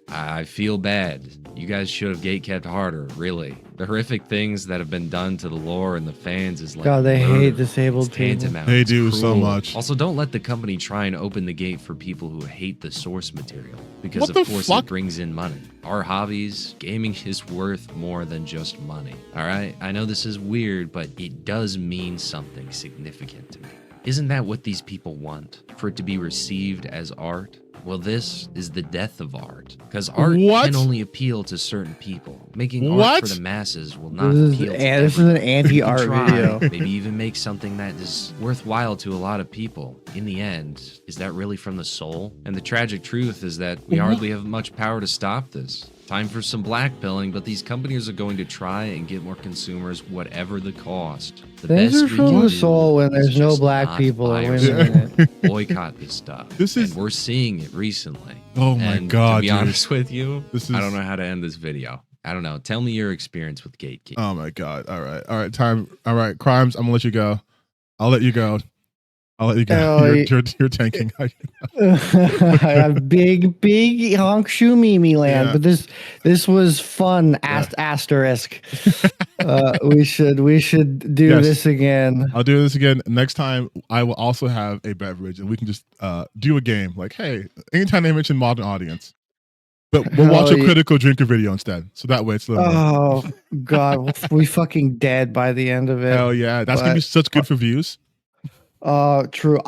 I feel bad. You guys should have gatekept harder, really. The horrific things that have been done to the lore and the fans is like God, they murder. hate disabled It's people. tantamount. They It's do so cruel. much. Also, don't let the company try and open the gate for people who hate the source material, because What of the course fuck? it brings in money. Our hobbies, gaming is worth more than just money. All right, I know this is weird, but it does mean something significant to me. Isn't that what these people want? For it to be received as art? Well, this is the death of art. Because art What? can only appeal to certain people. Making art What? for the masses will not This appeal to is an everyone. anti-art You can try, video. Maybe even make something that is worthwhile to a lot of people. In the end, is that really from the soul? And the tragic truth is that we hardly have much power to stop this. Time for some blackpilling, but these companies are going to try and get more consumers whatever the cost. The Things best are we from can the do soul when is there's no just black not people buy or or women sell. in it. Boycott this stuff. This is- and we're seeing it recently. Oh my And God, to be dude. honest with you, This I is- don't know how to end this video. I don't know. Tell me your experience with Gatekeeping. Oh my God. All right. Time. All right. Crimes. I'm gonna let you go. I'll let you go. Oh, You're tanking. big honk shoe meme land, Yeah. but this was fun. Asterisk. We should do Yes. this again. I'll do this again next time. I will also have a beverage, and we can just do a game. Like, hey, anytime they mention modern audience, but we'll watch a critical drinker video instead. So that way it's a little more. Oh God, we fucking dead by the end of it. Hell yeah, that's gonna be such good for views. True.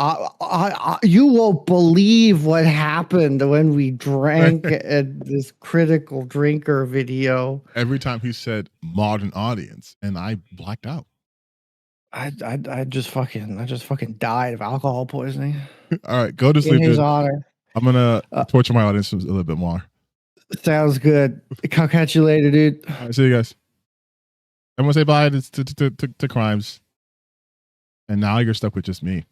You won't believe what happened when we drank this critical drinker video. Every time he said modern audience, and I blacked out. I just fucking died of alcohol poisoning. All right, go to sleep. In his Dude. honor. I'm gonna torture my audience a little bit more. Sounds good. I'll catch you later, dude. All right, see you guys. Everyone say bye to Crimes. And now you're stuck with just me.